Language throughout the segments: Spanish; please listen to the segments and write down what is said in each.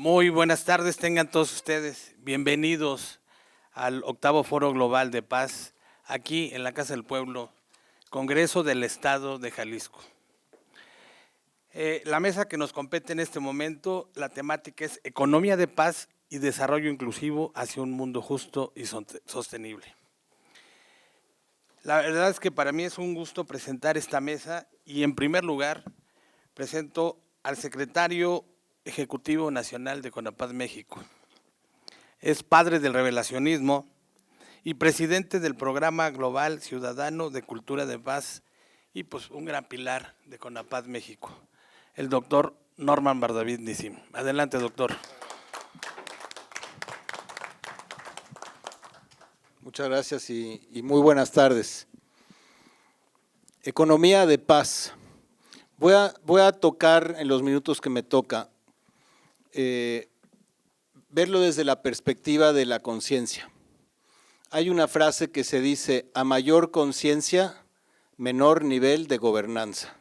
Muy buenas tardes, tengan todos ustedes. Bienvenidos al octavo Foro Global de Paz, aquí en la Casa del Pueblo, Congreso del Estado de Jalisco. La mesa que nos compete en este momento, la temática es Economía de Paz y Desarrollo Inclusivo hacia un mundo justo y sostenible. La verdad es que para mí es un gusto presentar esta mesa y en primer lugar presento al secretario Ejecutivo Nacional de CONAPAZ México. Es padre del revelacionismo y presidente del Programa Global Ciudadano de Cultura de Paz y pues un gran pilar de CONAPAZ México, el doctor Norman Bardavid Nissim. Adelante, doctor. Muchas gracias y muy buenas tardes. Economía de paz. Voy a tocar en los minutos que me toca, verlo desde la perspectiva de la conciencia. Hay una frase que se dice, a mayor conciencia, menor nivel de gobernanza.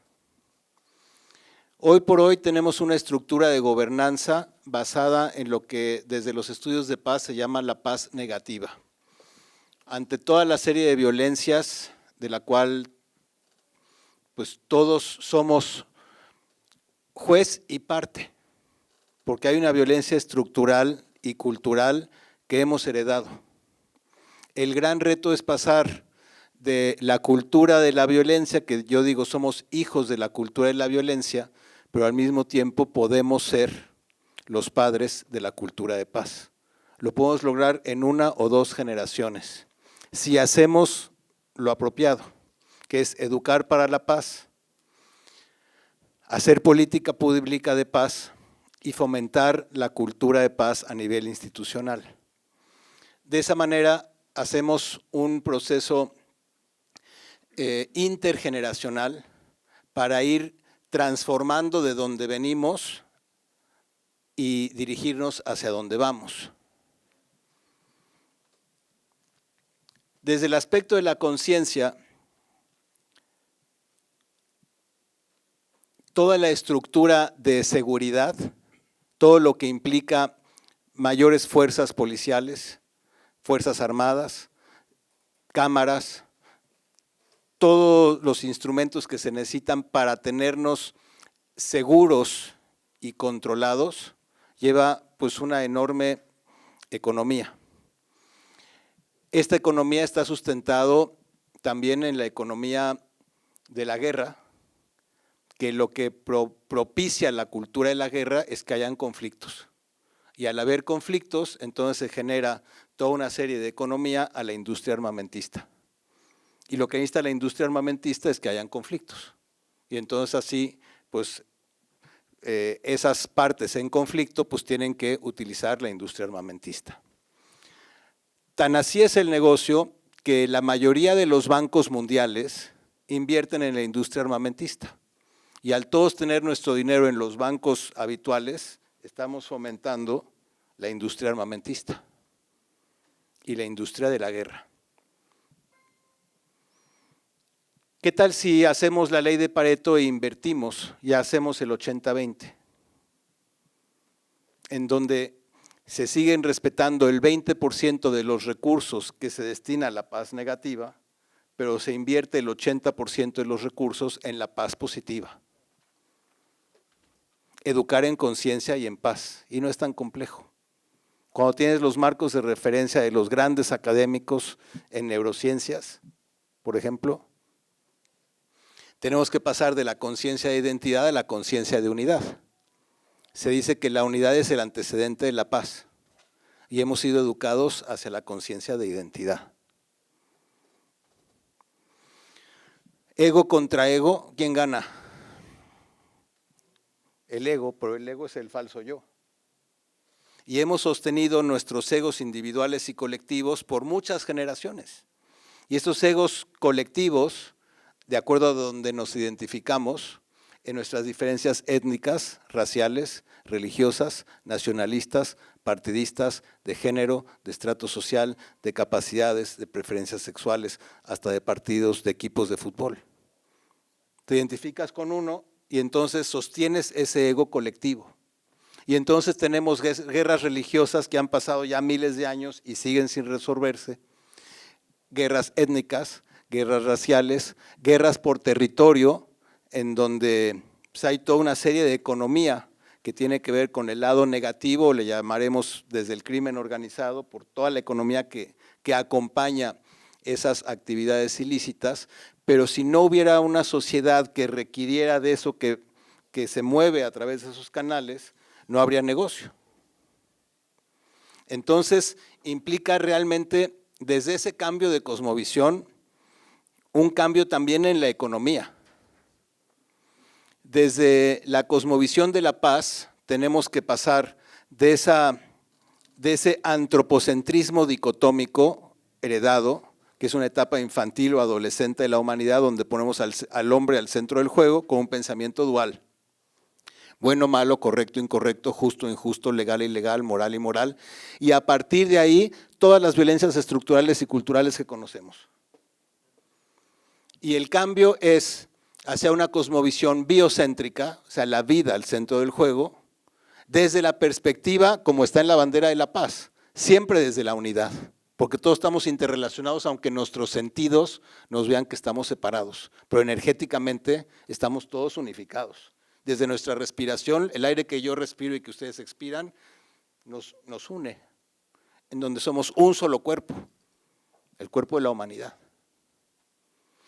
Hoy por hoy tenemos una estructura de gobernanza basada en lo que desde los estudios de paz se llama la paz negativa. Ante toda la serie de violencias de la cual pues todos somos juez y parte, porque hay una violencia estructural y cultural que hemos heredado. El gran reto es pasar de la cultura de la violencia, que yo digo somos hijos de la cultura de la violencia, pero al mismo tiempo podemos ser los padres de la cultura de paz. Lo podemos lograr en una o dos generaciones, si hacemos lo apropiado, que es educar para la paz, hacer política pública de paz y fomentar la cultura de paz a nivel institucional. De esa manera hacemos un proceso intergeneracional para ir transformando de donde venimos y dirigirnos hacia donde vamos. Desde el aspecto de la conciencia, toda la estructura de seguridad, todo lo que implica mayores fuerzas policiales, fuerzas armadas, cámaras, todos los instrumentos que se necesitan para tenernos seguros y controlados, lleva pues una enorme economía. Esta economía está sustentado también en la economía de la guerra, que lo que propicia la cultura de la guerra es que hayan conflictos. Y al haber conflictos, entonces se genera toda una serie de economía a la industria armamentista. Y lo que necesita la industria armamentista es que hayan conflictos. Y entonces así, pues, esas partes en conflicto, pues tienen que utilizar la industria armamentista. Tan así es el negocio que la mayoría de los bancos mundiales invierten en la industria armamentista. Y al todos tener nuestro dinero en los bancos habituales, estamos fomentando la industria armamentista y la industria de la guerra. ¿Qué tal si hacemos la ley de Pareto e invertimos y hacemos el 80-20? En donde se siguen respetando el 20% de los recursos que se destina a la paz negativa, pero se invierte el 80% de los recursos en la paz positiva. Educar en conciencia y en paz, y no es tan complejo. Cuando tienes los marcos de referencia de los grandes académicos en neurociencias, por ejemplo, tenemos que pasar de la conciencia de identidad a la conciencia de unidad. Se dice que la unidad es el antecedente de la paz y hemos sido educados hacia la conciencia de identidad. Ego contra ego, ¿quién gana? El ego, pero el ego es el falso yo. Y hemos sostenido nuestros egos individuales y colectivos por muchas generaciones. Y estos egos colectivos, de acuerdo a donde nos identificamos, en nuestras diferencias étnicas, raciales, religiosas, nacionalistas, partidistas, de género, de estrato social, de capacidades, de preferencias sexuales, hasta de partidos, de equipos de fútbol. Te identificas con uno y entonces sostienes ese ego colectivo. Y entonces tenemos guerras religiosas que han pasado ya miles de años y siguen sin resolverse, guerras étnicas, guerras raciales, guerras por territorio, en donde pues, hay toda una serie de economía que tiene que ver con el lado negativo, le llamaremos desde el crimen organizado, por toda la economía que acompaña esas actividades ilícitas, pero si no hubiera una sociedad que requiriera de eso que se mueve a través de esos canales, no habría negocio. Entonces, implica realmente, desde ese cambio de cosmovisión, un cambio también en la economía. Desde la cosmovisión de la paz, tenemos que pasar de ese antropocentrismo dicotómico heredado, que es una etapa infantil o adolescente de la humanidad, donde ponemos al hombre al centro del juego con un pensamiento dual. Bueno, malo, correcto, incorrecto, justo, injusto, legal, ilegal, moral, inmoral. Y a partir de ahí, todas las violencias estructurales y culturales que conocemos. Y el cambio es hacia una cosmovisión biocéntrica, o sea, la vida al centro del juego, desde la perspectiva, como está en la bandera de la paz, siempre desde la unidad, porque todos estamos interrelacionados, aunque nuestros sentidos nos vean que estamos separados, pero energéticamente estamos todos unificados. Desde nuestra respiración, el aire que yo respiro y que ustedes expiran, nos une, en donde somos un solo cuerpo, el cuerpo de la humanidad.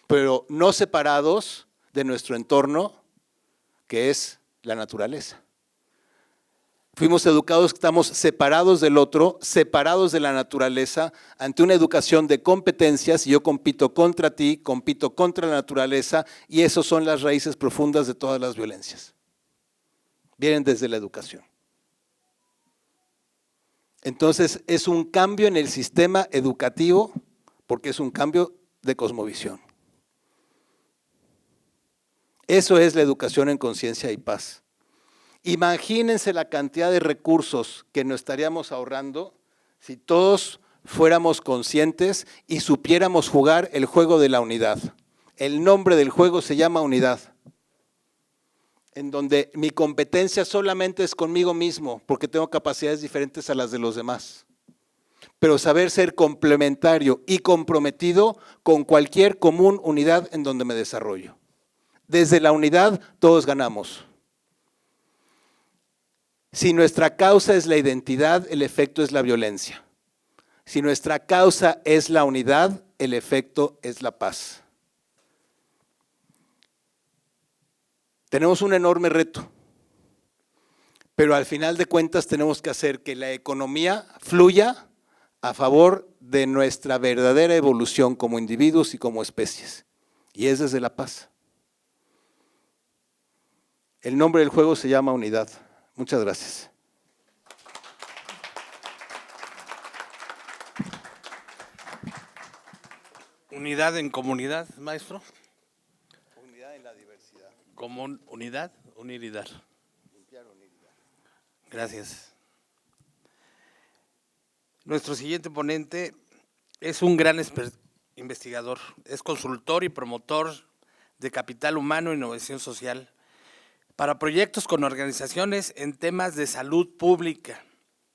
Pero no separados de nuestro entorno, que es la naturaleza. Fuimos educados que estamos separados del otro, separados de la naturaleza, ante una educación de competencias, y yo compito contra ti, compito contra la naturaleza, y esas son las raíces profundas de todas las violencias. Vienen desde la educación. Entonces, es un cambio en el sistema educativo, porque es un cambio de cosmovisión. Eso es la educación en conciencia y paz. Imagínense la cantidad de recursos que nos estaríamos ahorrando si todos fuéramos conscientes y supiéramos jugar el juego de la unidad. El nombre del juego se llama unidad, en donde mi competencia solamente es conmigo mismo, porque tengo capacidades diferentes a las de los demás. Pero saber ser complementario y comprometido con cualquier común unidad en donde me desarrollo. Desde la unidad todos ganamos. Si nuestra causa es la identidad, el efecto es la violencia. Si nuestra causa es la unidad, el efecto es la paz. Tenemos un enorme reto, pero al final de cuentas tenemos que hacer que la economía fluya a favor de nuestra verdadera evolución como individuos y como especies, y es desde la paz. El nombre del juego se llama unidad. Muchas gracias. Unidad en comunidad, maestro. Unidad en la diversidad. Unidad, unir y dar. Limpiar, unir y dar. Gracias. Nuestro siguiente ponente es un gran investigador, es consultor y promotor de capital humano e innovación social para proyectos con organizaciones en temas de salud pública,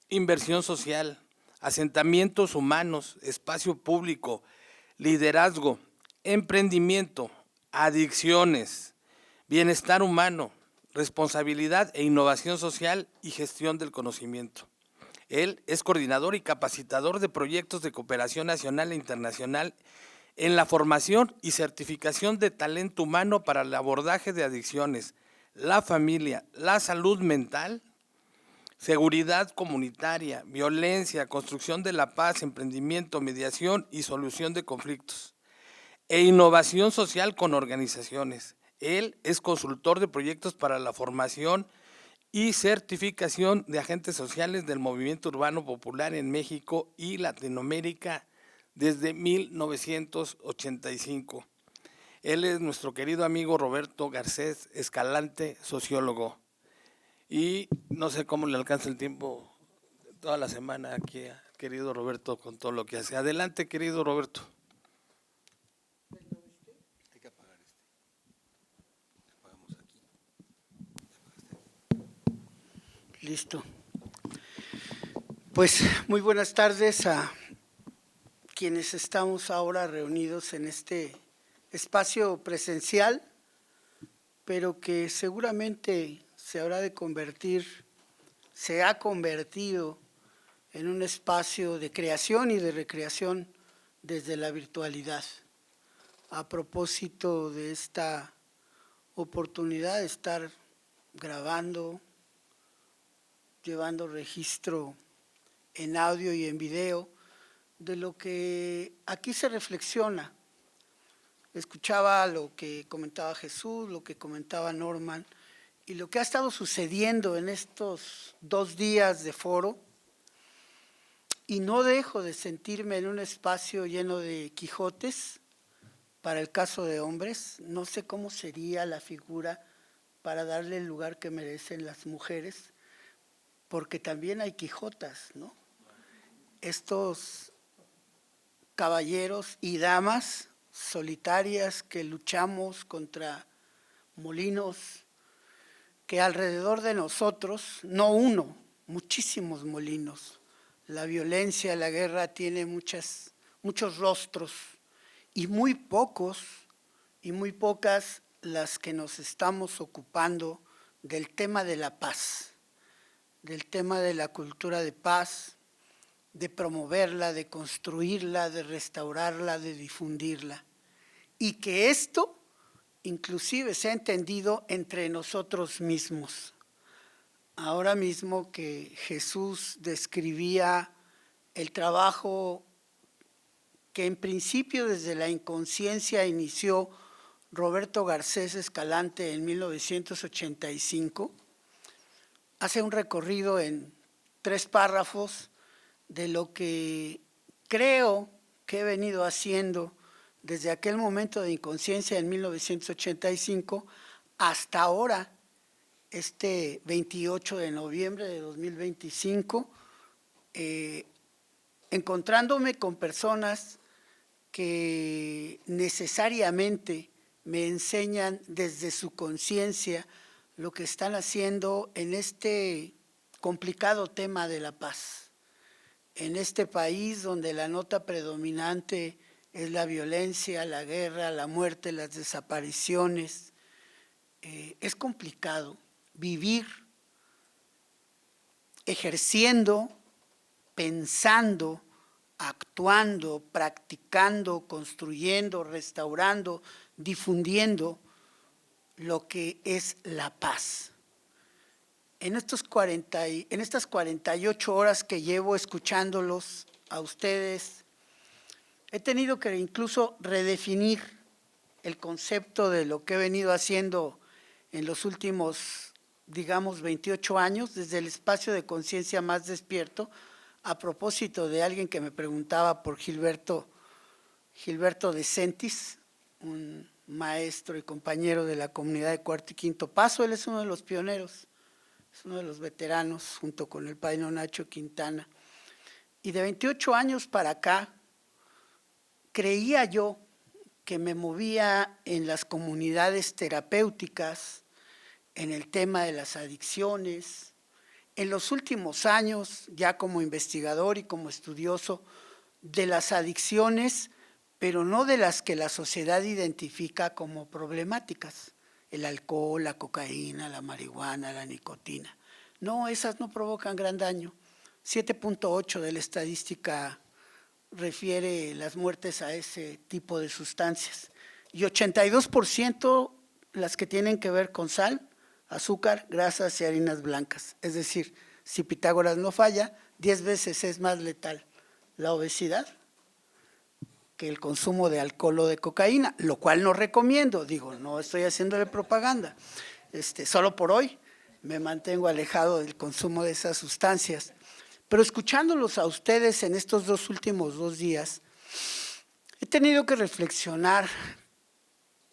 inversión social, asentamientos humanos, espacio público, liderazgo, emprendimiento, adicciones, bienestar humano, responsabilidad e innovación social y gestión del conocimiento. Él es coordinador y capacitador de proyectos de cooperación nacional e internacional en la formación y certificación de talento humano para el abordaje de adicciones, la familia, la salud mental, seguridad comunitaria, violencia, construcción de la paz, emprendimiento, mediación y solución de conflictos, e innovación social con organizaciones. Él es consultor de proyectos para la formación y certificación de agentes sociales del movimiento urbano popular en México y Latinoamérica desde 1985. Él es nuestro querido amigo Roberto Garcés Escalante, sociólogo. Y no sé cómo le alcanza el tiempo toda la semana aquí, querido Roberto, con todo lo que hace. Adelante, querido Roberto. Hay que apagar este. Apagamos aquí. Listo. Pues muy buenas tardes a quienes estamos ahora reunidos en este espacio presencial, pero que seguramente se ha convertido en un espacio de creación y de recreación desde la virtualidad. A propósito de esta oportunidad de estar grabando, llevando registro en audio y en video de lo que aquí se reflexiona. Escuchaba lo que comentaba Jesús, lo que comentaba Norman, y lo que ha estado sucediendo en estos 2 días de foro, y no dejo de sentirme en un espacio lleno de Quijotes. Para el caso de hombres, no sé cómo sería la figura para darle el lugar que merecen las mujeres, porque también hay Quijotas, ¿no? Estos caballeros y damas solitarias que luchamos contra molinos, que alrededor de nosotros, no uno, muchísimos molinos. La violencia, la guerra tiene muchos rostros y muy pocas las que nos estamos ocupando del tema de la paz, del tema de la cultura de paz, de promoverla, de construirla, de restaurarla, de difundirla. Y que esto inclusive se ha entendido entre nosotros mismos. Ahora mismo que Jesús describía el trabajo que en principio desde la inconsciencia inició Roberto Garcés Escalante en 1985, hace un recorrido en 3 párrafos de lo que creo que he venido haciendo desde aquel momento de inconsciencia en 1985 hasta ahora, este 28 de noviembre de 2025, encontrándome con personas que necesariamente me enseñan desde su conciencia lo que están haciendo en este complicado tema de la paz. En este país donde la nota predominante es la violencia, la guerra, la muerte, las desapariciones, es complicado vivir ejerciendo, pensando, actuando, practicando, construyendo, restaurando, difundiendo lo que es la paz. En estas 48 horas que llevo escuchándolos a ustedes, he tenido que incluso redefinir el concepto de lo que he venido haciendo en los últimos, digamos, 28 años, desde el espacio de conciencia más despierto, a propósito de alguien que me preguntaba por Gilberto de Sentis, un maestro y compañero de la comunidad de Cuarto y Quinto Paso. Él es uno de los pioneros, es uno de los veteranos, junto con el padre Nacho Quintana. Y de 28 años para acá, creía yo que me movía en las comunidades terapéuticas, en el tema de las adicciones. En los últimos años, ya como investigador y como estudioso de las adicciones, pero no de las que la sociedad identifica como problemáticas, el alcohol, la cocaína, la marihuana, la nicotina. No, esas no provocan gran daño. 7.8 de la estadística refiere las muertes a ese tipo de sustancias. Y 82% las que tienen que ver con sal, azúcar, grasas y harinas blancas. Es decir, si Pitágoras no falla, 10 veces es más letal la obesidad que el consumo de alcohol o de cocaína, lo cual no recomiendo, digo, no estoy haciéndole propaganda. Solo por hoy me mantengo alejado del consumo de esas sustancias. Pero escuchándolos a ustedes en estos últimos 2 días, he tenido que reflexionar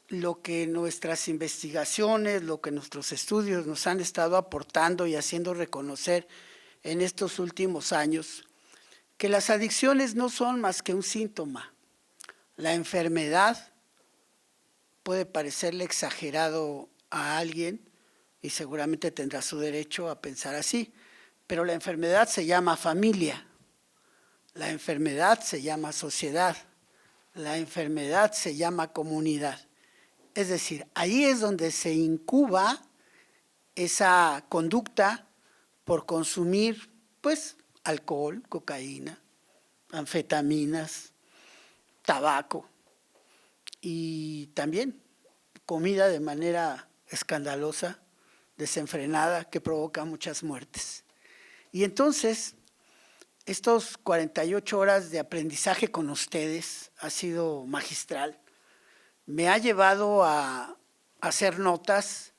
lo que nuestras investigaciones, lo que nuestros estudios nos han estado aportando y haciendo reconocer en estos últimos años, que las adicciones no son más que un síntoma. La enfermedad puede parecerle exagerado a alguien y seguramente tendrá su derecho a pensar así, pero la enfermedad se llama familia, la enfermedad se llama sociedad, la enfermedad se llama comunidad. Es decir, ahí es donde se incuba esa conducta por consumir, pues, alcohol, cocaína, anfetaminas, tabaco y también comida de manera escandalosa, desenfrenada, que provoca muchas muertes. Y entonces, estos 48 horas de aprendizaje con ustedes ha sido magistral. Me ha llevado a hacer notas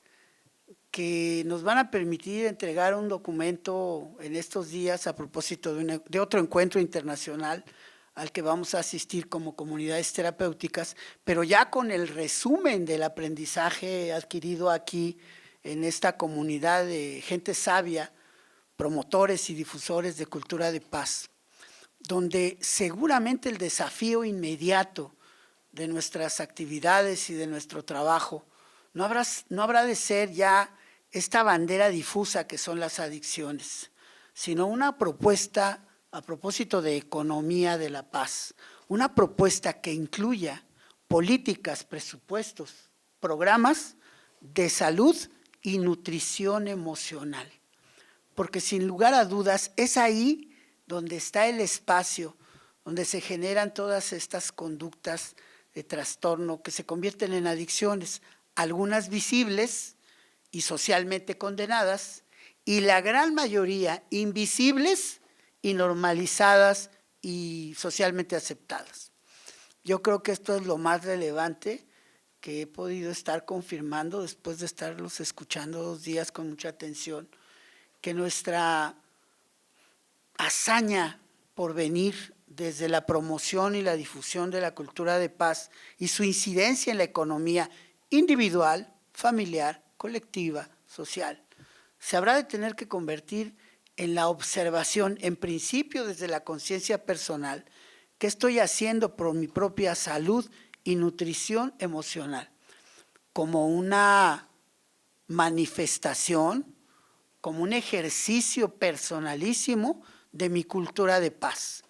que nos van a permitir entregar un documento en estos días a propósito de otro encuentro internacional al que vamos a asistir como comunidades terapéuticas, pero ya con el resumen del aprendizaje adquirido aquí en esta comunidad de gente sabia, promotores y difusores de cultura de paz, donde seguramente el desafío inmediato de nuestras actividades y de nuestro trabajo no habrá de ser ya esta bandera difusa que son las adicciones, sino una propuesta a propósito de economía de la paz, una propuesta que incluya políticas, presupuestos, programas de salud y nutrición emocional. Porque sin lugar a dudas es ahí donde está el espacio, donde se generan todas estas conductas de trastorno que se convierten en adicciones, algunas visibles y socialmente condenadas, y la gran mayoría invisibles y normalizadas y socialmente aceptadas. Yo creo que esto es lo más relevante que he podido estar confirmando después de estarlos escuchando 2 días con mucha atención, que nuestra hazaña por venir desde la promoción y la difusión de la cultura de paz y su incidencia en la economía individual, familiar, colectiva, social, se habrá de tener que convertir en la observación, en principio desde la conciencia personal, ¿qué estoy haciendo por mi propia salud y nutrición emocional? Como una manifestación, como un ejercicio personalísimo de mi cultura de paz.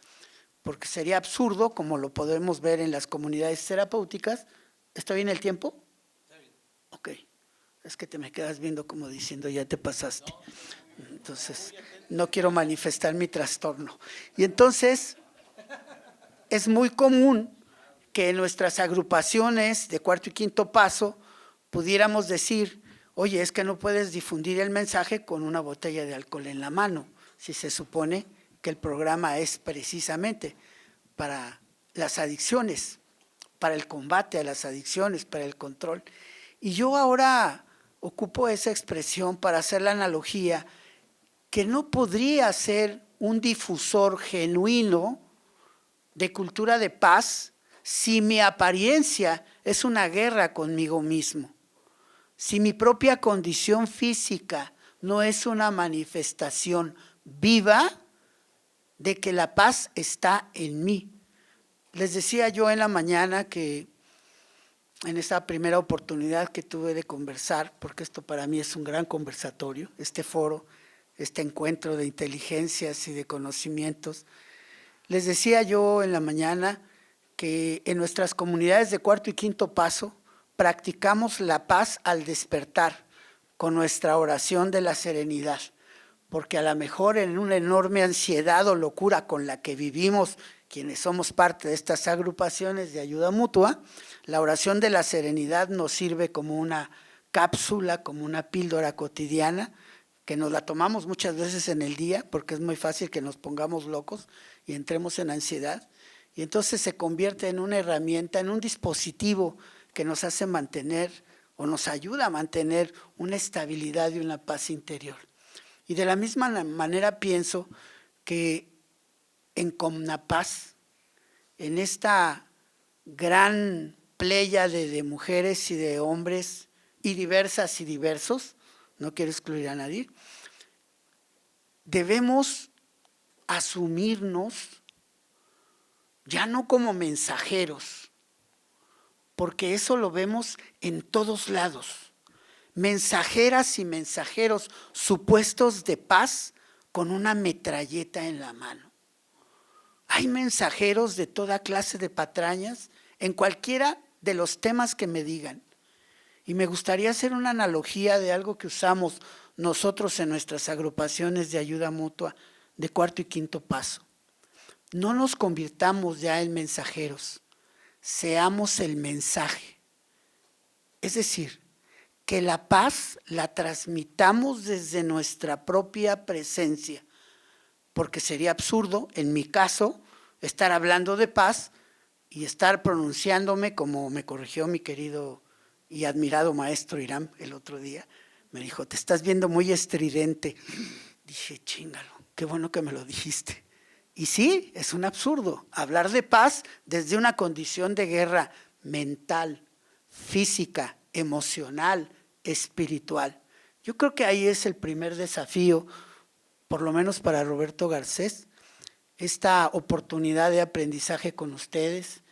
Porque sería absurdo, como lo podemos ver en las comunidades terapéuticas. ¿Está bien el tiempo? Está bien. Ok. Es que te me quedas viendo como diciendo, ya te pasaste. Entonces, no quiero manifestar mi trastorno. Y entonces, es muy común que en nuestras agrupaciones de cuarto y quinto paso pudiéramos decir, oye, es que no puedes difundir el mensaje con una botella de alcohol en la mano, si se supone que el programa es precisamente para las adicciones, para el combate a las adicciones, para el control. Y yo ahora ocupo esa expresión para hacer la analogía que no podría ser un difusor genuino de cultura de paz si mi apariencia es una guerra conmigo mismo, si mi propia condición física no es una manifestación viva de que la paz está en mí. Les decía yo en la mañana que en esta primera oportunidad que tuve de conversar, porque esto para mí es un gran conversatorio, este foro, este encuentro de inteligencias y de conocimientos, les decía yo en la mañana que en nuestras comunidades de cuarto y quinto paso practicamos la paz al despertar con nuestra oración de la serenidad, porque a lo mejor en una enorme ansiedad o locura con la que vivimos quienes somos parte de estas agrupaciones de ayuda mutua, la oración de la serenidad nos sirve como una cápsula, como una píldora cotidiana, que nos la tomamos muchas veces en el día, porque es muy fácil que nos pongamos locos y entremos en ansiedad, y entonces se convierte en una herramienta, en un dispositivo que nos hace mantener o nos ayuda a mantener una estabilidad y una paz interior. Y de la misma manera pienso que en Comnapaz, en esta gran pléyade de mujeres y de hombres, y diversas y diversos, no quiero excluir a nadie, debemos asumirnos ya no como mensajeros, porque eso lo vemos en todos lados. Mensajeras y mensajeros supuestos de paz con una metralleta en la mano. Hay mensajeros de toda clase de patrañas en cualquiera de los temas que me digan. Y me gustaría hacer una analogía de algo que usamos nosotros en nuestras agrupaciones de ayuda mutua de cuarto y quinto paso. No nos convirtamos ya en mensajeros, seamos el mensaje. Es decir, que la paz la transmitamos desde nuestra propia presencia, porque sería absurdo, en mi caso, estar hablando de paz y estar pronunciándome como me corrigió mi querido y admirado maestro Irán el otro día. Me dijo, te estás viendo muy estridente. Dije, chíngalo, qué bueno que me lo dijiste. Y sí, es un absurdo hablar de paz desde una condición de guerra mental, física, emocional, espiritual. Yo creo que ahí es el primer desafío, por lo menos para Roberto Garcés, esta oportunidad de aprendizaje con ustedes,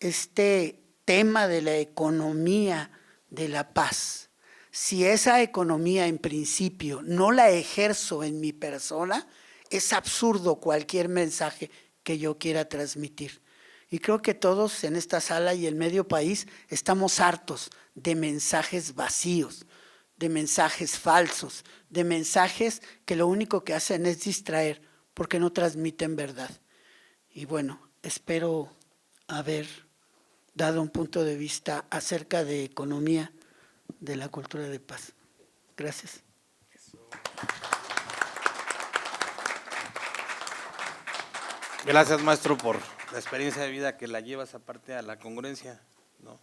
este tema de la economía de la paz. Si esa economía en principio no la ejerzo en mi persona, es absurdo cualquier mensaje que yo quiera transmitir. Y creo que todos en esta sala y el medio país estamos hartos de mensajes vacíos, de mensajes falsos, de mensajes que lo único que hacen es distraer porque no transmiten verdad. Y bueno, espero haber dado un punto de vista acerca de economía de la cultura de paz. Gracias. Gracias, maestro, por la experiencia de vida que la llevas aparte a la congruencia, ¿no?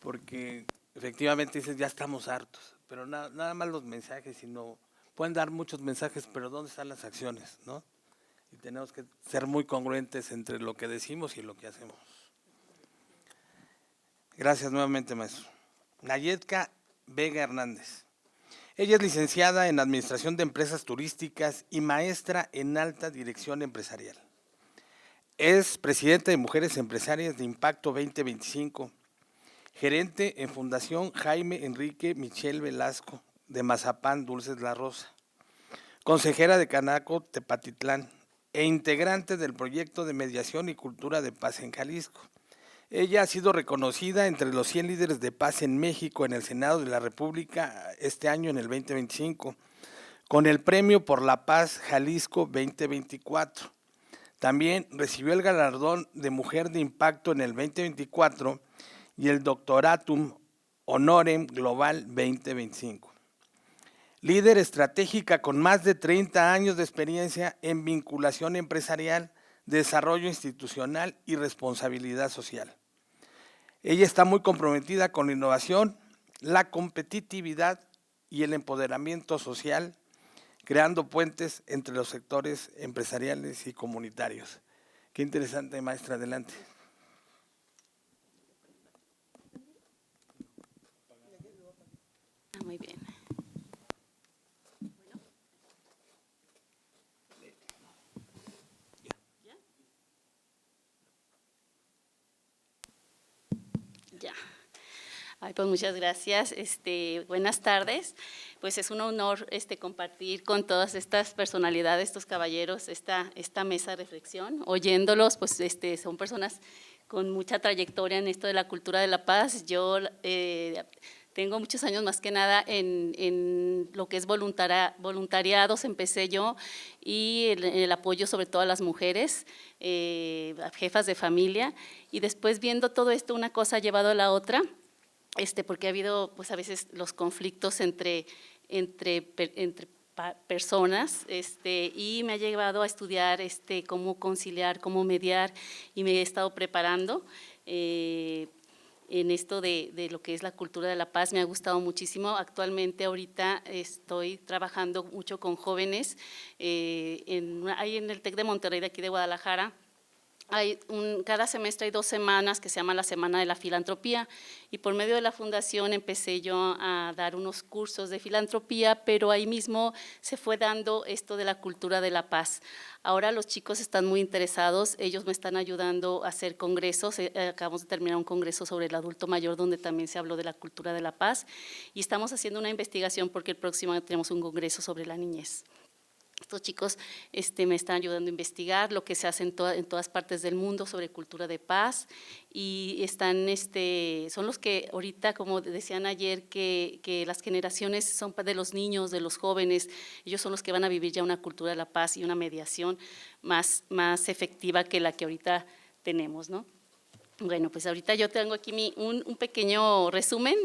Porque efectivamente dices, ya estamos hartos, pero nada más los mensajes, sino pueden dar muchos mensajes, pero ¿dónde están las acciones, no? Y tenemos que ser muy congruentes entre lo que decimos y lo que hacemos. Gracias nuevamente, maestro. Nayetka Vega Hernández. Ella es licenciada en Administración de Empresas Turísticas y maestra en Alta Dirección Empresarial. Es presidenta de Mujeres Empresarias de Impacto 2025, gerente en Fundación Jaime Enrique Michel Velasco de Mazapán Dulces La Rosa, consejera de Canaco Tepatitlán e integrante del proyecto de mediación y cultura de paz en Jalisco. Ella ha sido reconocida entre los 100 líderes de paz en México en el Senado de la República este año en el 2025, con el Premio por la Paz Jalisco 2024. También recibió el galardón de Mujer de Impacto en el 2024 y el Doctoratum Honorem Global 2025. Líder estratégica con más de 30 años de experiencia en vinculación empresarial, desarrollo institucional y responsabilidad social. Ella está muy comprometida con la innovación, la competitividad y el empoderamiento social, creando puentes entre los sectores empresariales y comunitarios. Qué interesante, maestra, adelante. Muy bien. Ya. Ay, pues muchas gracias. Buenas tardes. Pues es un honor compartir con todas estas personalidades, estos caballeros, esta mesa de reflexión. Oyéndolos, pues son personas con mucha trayectoria en esto de la cultura de la paz. Yo tengo muchos años más que nada en lo que es voluntariados, empecé yo, y el apoyo sobre todo a las mujeres, jefas de familia, y después viendo todo esto, una cosa ha llevado a la otra, porque ha habido pues a veces los conflictos entre personas, y me ha llevado a estudiar cómo conciliar, cómo mediar, y me he estado preparando en esto de lo que es la cultura de la paz. Me ha gustado muchísimo. Actualmente ahorita estoy trabajando mucho con jóvenes, ahí en el TEC de Monterrey, de aquí de Guadalajara. Cada semestre hay 2 semanas que se llama la Semana de la Filantropía, y por medio de la fundación empecé yo a dar unos cursos de filantropía, pero ahí mismo se fue dando esto de la cultura de la paz. Ahora los chicos están muy interesados, ellos me están ayudando a hacer congresos. Acabamos de terminar un congreso sobre el adulto mayor donde también se habló de la cultura de la paz, y estamos haciendo una investigación porque el próximo año tenemos un congreso sobre la niñez. Estos chicos me están ayudando a investigar lo que se hace en todas partes del mundo sobre cultura de paz y son los que ahorita, como decían ayer, que las generaciones son de los niños, de los jóvenes, ellos son los que van a vivir ya una cultura de la paz y una mediación más efectiva que la que ahorita tenemos, ¿no? Bueno, pues ahorita yo tengo aquí un pequeño resumen,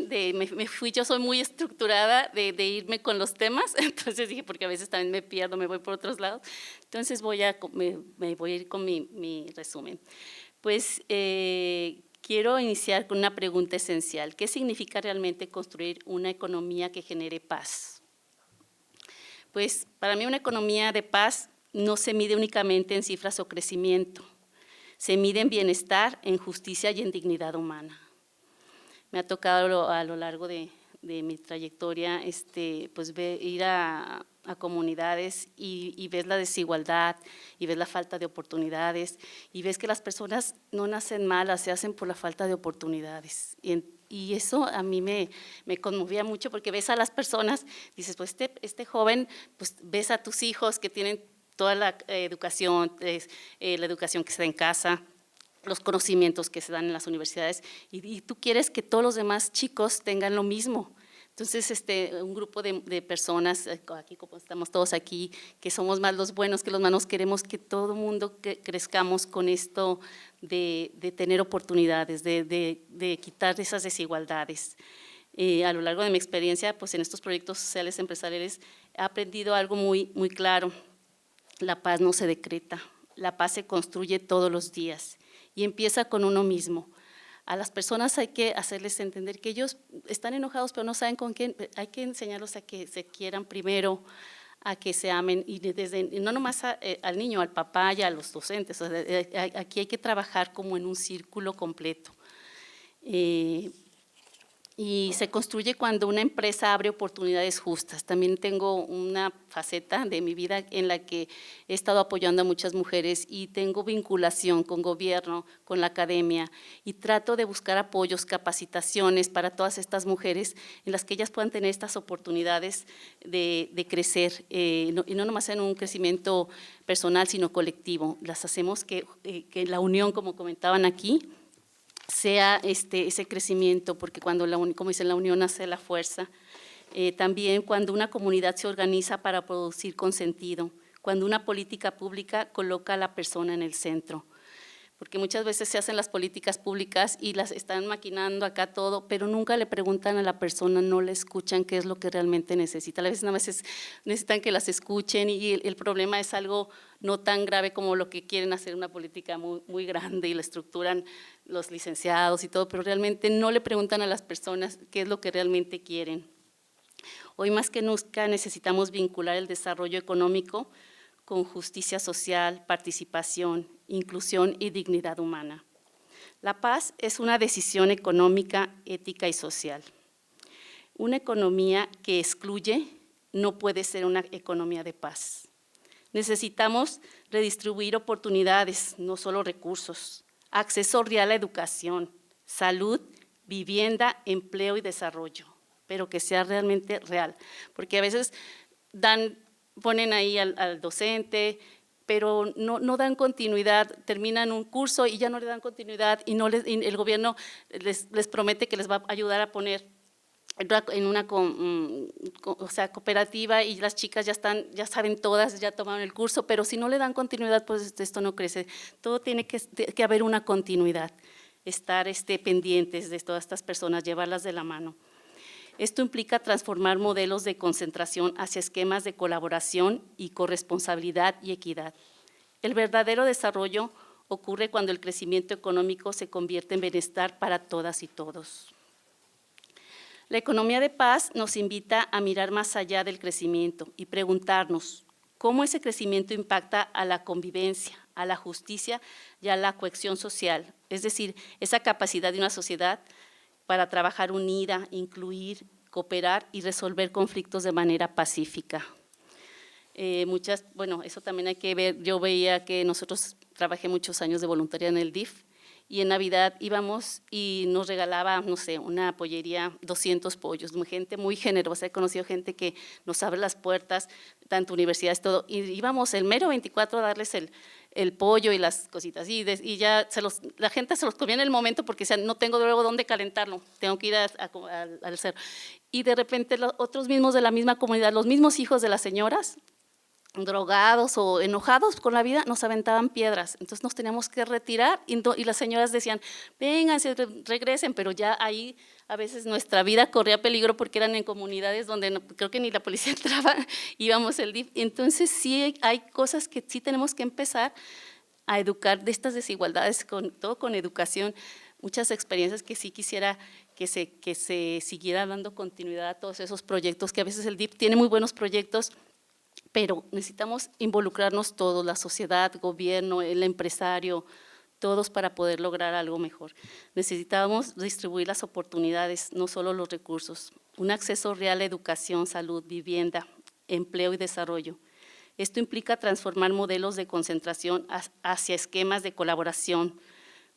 yo soy muy estructurada de irme con los temas, entonces dije, porque a veces también me pierdo, me voy por otros lados, entonces me voy a ir con mi resumen. Pues quiero iniciar con una pregunta esencial, ¿qué significa realmente construir una economía que genere paz? Pues para mí una economía de paz no se mide únicamente en cifras o crecimiento, se mide en bienestar, en justicia y en dignidad humana. Me ha tocado a lo largo de mi trayectoria pues ir a comunidades y ves la desigualdad y ves la falta de oportunidades y ves que las personas no nacen malas, se hacen por la falta de oportunidades. Y eso a mí me conmovía mucho porque ves a las personas, dices, pues este joven, pues ves a tus hijos que tienen toda la educación, la educación que se da en casa, los conocimientos que se dan en las universidades, y tú quieres que todos los demás chicos tengan lo mismo. Entonces, un grupo de personas, aquí como estamos todos aquí, que somos más los buenos que los malos, queremos que todo el mundo crezcamos con esto de tener oportunidades, de quitar esas desigualdades. A lo largo de mi experiencia, pues en estos proyectos sociales empresariales, he aprendido algo muy claro. La paz no se decreta, la paz se construye todos los días y empieza con uno mismo. A las personas hay que hacerles entender que ellos están enojados, pero no saben con quién. Hay que enseñarlos a que se quieran primero, a que se amen, y no nomás al niño, al papá y a los docentes. O sea, aquí hay que trabajar como en un círculo completo. Y se construye cuando una empresa abre oportunidades justas. También tengo una faceta de mi vida en la que he estado apoyando a muchas mujeres y tengo vinculación con gobierno, con la academia, y trato de buscar apoyos, capacitaciones para todas estas mujeres en las que ellas puedan tener estas oportunidades de crecer, y no nomás en un crecimiento personal, sino colectivo. Las hacemos que la unión, como comentaban aquí, sea ese crecimiento, porque cuando como dicen, la unión hace la fuerza. También cuando una comunidad se organiza para producir con sentido, cuando una política pública coloca a la persona en el centro, porque muchas veces se hacen las políticas públicas y las están maquinando acá todo, pero nunca le preguntan a la persona, no le escuchan qué es lo que realmente necesita. A veces necesitan que las escuchen y el problema es algo no tan grave como lo que quieren hacer una política muy grande y la estructuran los licenciados y todo, pero realmente no le preguntan a las personas qué es lo que realmente quieren. Hoy más que nunca necesitamos vincular el desarrollo económico con justicia social, participación, inclusión y dignidad humana. La paz es una decisión económica, ética y social. Una economía que excluye no puede ser una economía de paz. Necesitamos redistribuir oportunidades, no solo recursos, acceso real a educación, salud, vivienda, empleo y desarrollo, pero que sea realmente real, porque a veces ponen ahí al docente, pero no dan continuidad, terminan un curso y ya no le dan continuidad y el gobierno les promete que les va a ayudar a poner en una cooperativa y las chicas ya saben todas, ya tomaron el curso, pero si no le dan continuidad, pues esto no crece. Todo tiene que haber una continuidad, estar pendientes de todas estas personas, llevarlas de la mano. Esto implica transformar modelos de concentración hacia esquemas de colaboración y corresponsabilidad y equidad. El verdadero desarrollo ocurre cuando el crecimiento económico se convierte en bienestar para todas y todos. La economía de paz nos invita a mirar más allá del crecimiento y preguntarnos cómo ese crecimiento impacta a la convivencia, a la justicia y a la cohesión social, es decir, esa capacidad de una sociedad para trabajar unida, incluir, cooperar y resolver conflictos de manera pacífica. Bueno, eso también hay que ver. Yo veía que nosotros trabajé muchos años de voluntaria en el DIF y en Navidad íbamos y nos regalaba, no sé, una pollería, 200 pollos, gente muy generosa. He conocido gente que nos abre las puertas, tanto universidades, todo, y íbamos el mero 24 a darles el pollo y las cositas, y ya la gente se los comía en el momento porque decían, no tengo luego dónde calentarlo, tengo que ir al cerro. Y de repente los otros mismos de la misma comunidad, los mismos hijos de las señoras, drogados o enojados con la vida, nos aventaban piedras, entonces nos teníamos que retirar y las señoras decían, vengan, regresen, pero ya ahí a veces nuestra vida corría peligro porque eran en comunidades donde creo que ni la policía entraba, íbamos el DIF, entonces sí hay cosas que sí tenemos que empezar a educar de estas desigualdades, todo con educación, muchas experiencias que sí quisiera que se siguiera dando continuidad a todos esos proyectos, que a veces el DIF tiene muy buenos proyectos, pero necesitamos involucrarnos todos, la sociedad, gobierno, el empresario, todos para poder lograr algo mejor. Necesitamos distribuir las oportunidades, no solo los recursos, un acceso real a educación, salud, vivienda, empleo y desarrollo. Esto implica transformar modelos de concentración hacia esquemas de colaboración,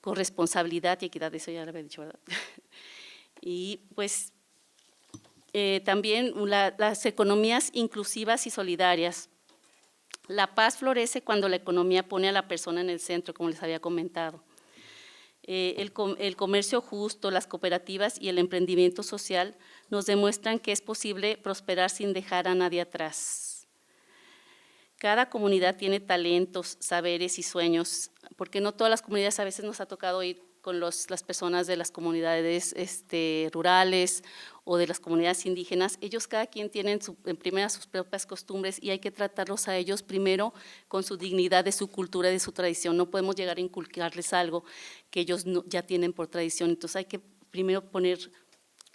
corresponsabilidad y equidad, eso ya lo había dicho, ¿verdad? Y pues también las economías inclusivas y solidarias. La paz florece cuando la economía pone a la persona en el centro, como les había comentado. El comercio justo, las cooperativas y el emprendimiento social nos demuestran que es posible prosperar sin dejar a nadie atrás. Cada comunidad tiene talentos, saberes y sueños, porque no todas las comunidades, a veces nos ha tocado ir con las personas de las comunidades rurales o de las comunidades indígenas, ellos cada quien tienen en primera sus propias costumbres y hay que tratarlos a ellos primero con su dignidad de su cultura y de su tradición. No podemos llegar a inculcarles algo que ellos ya tienen por tradición, entonces hay que primero poner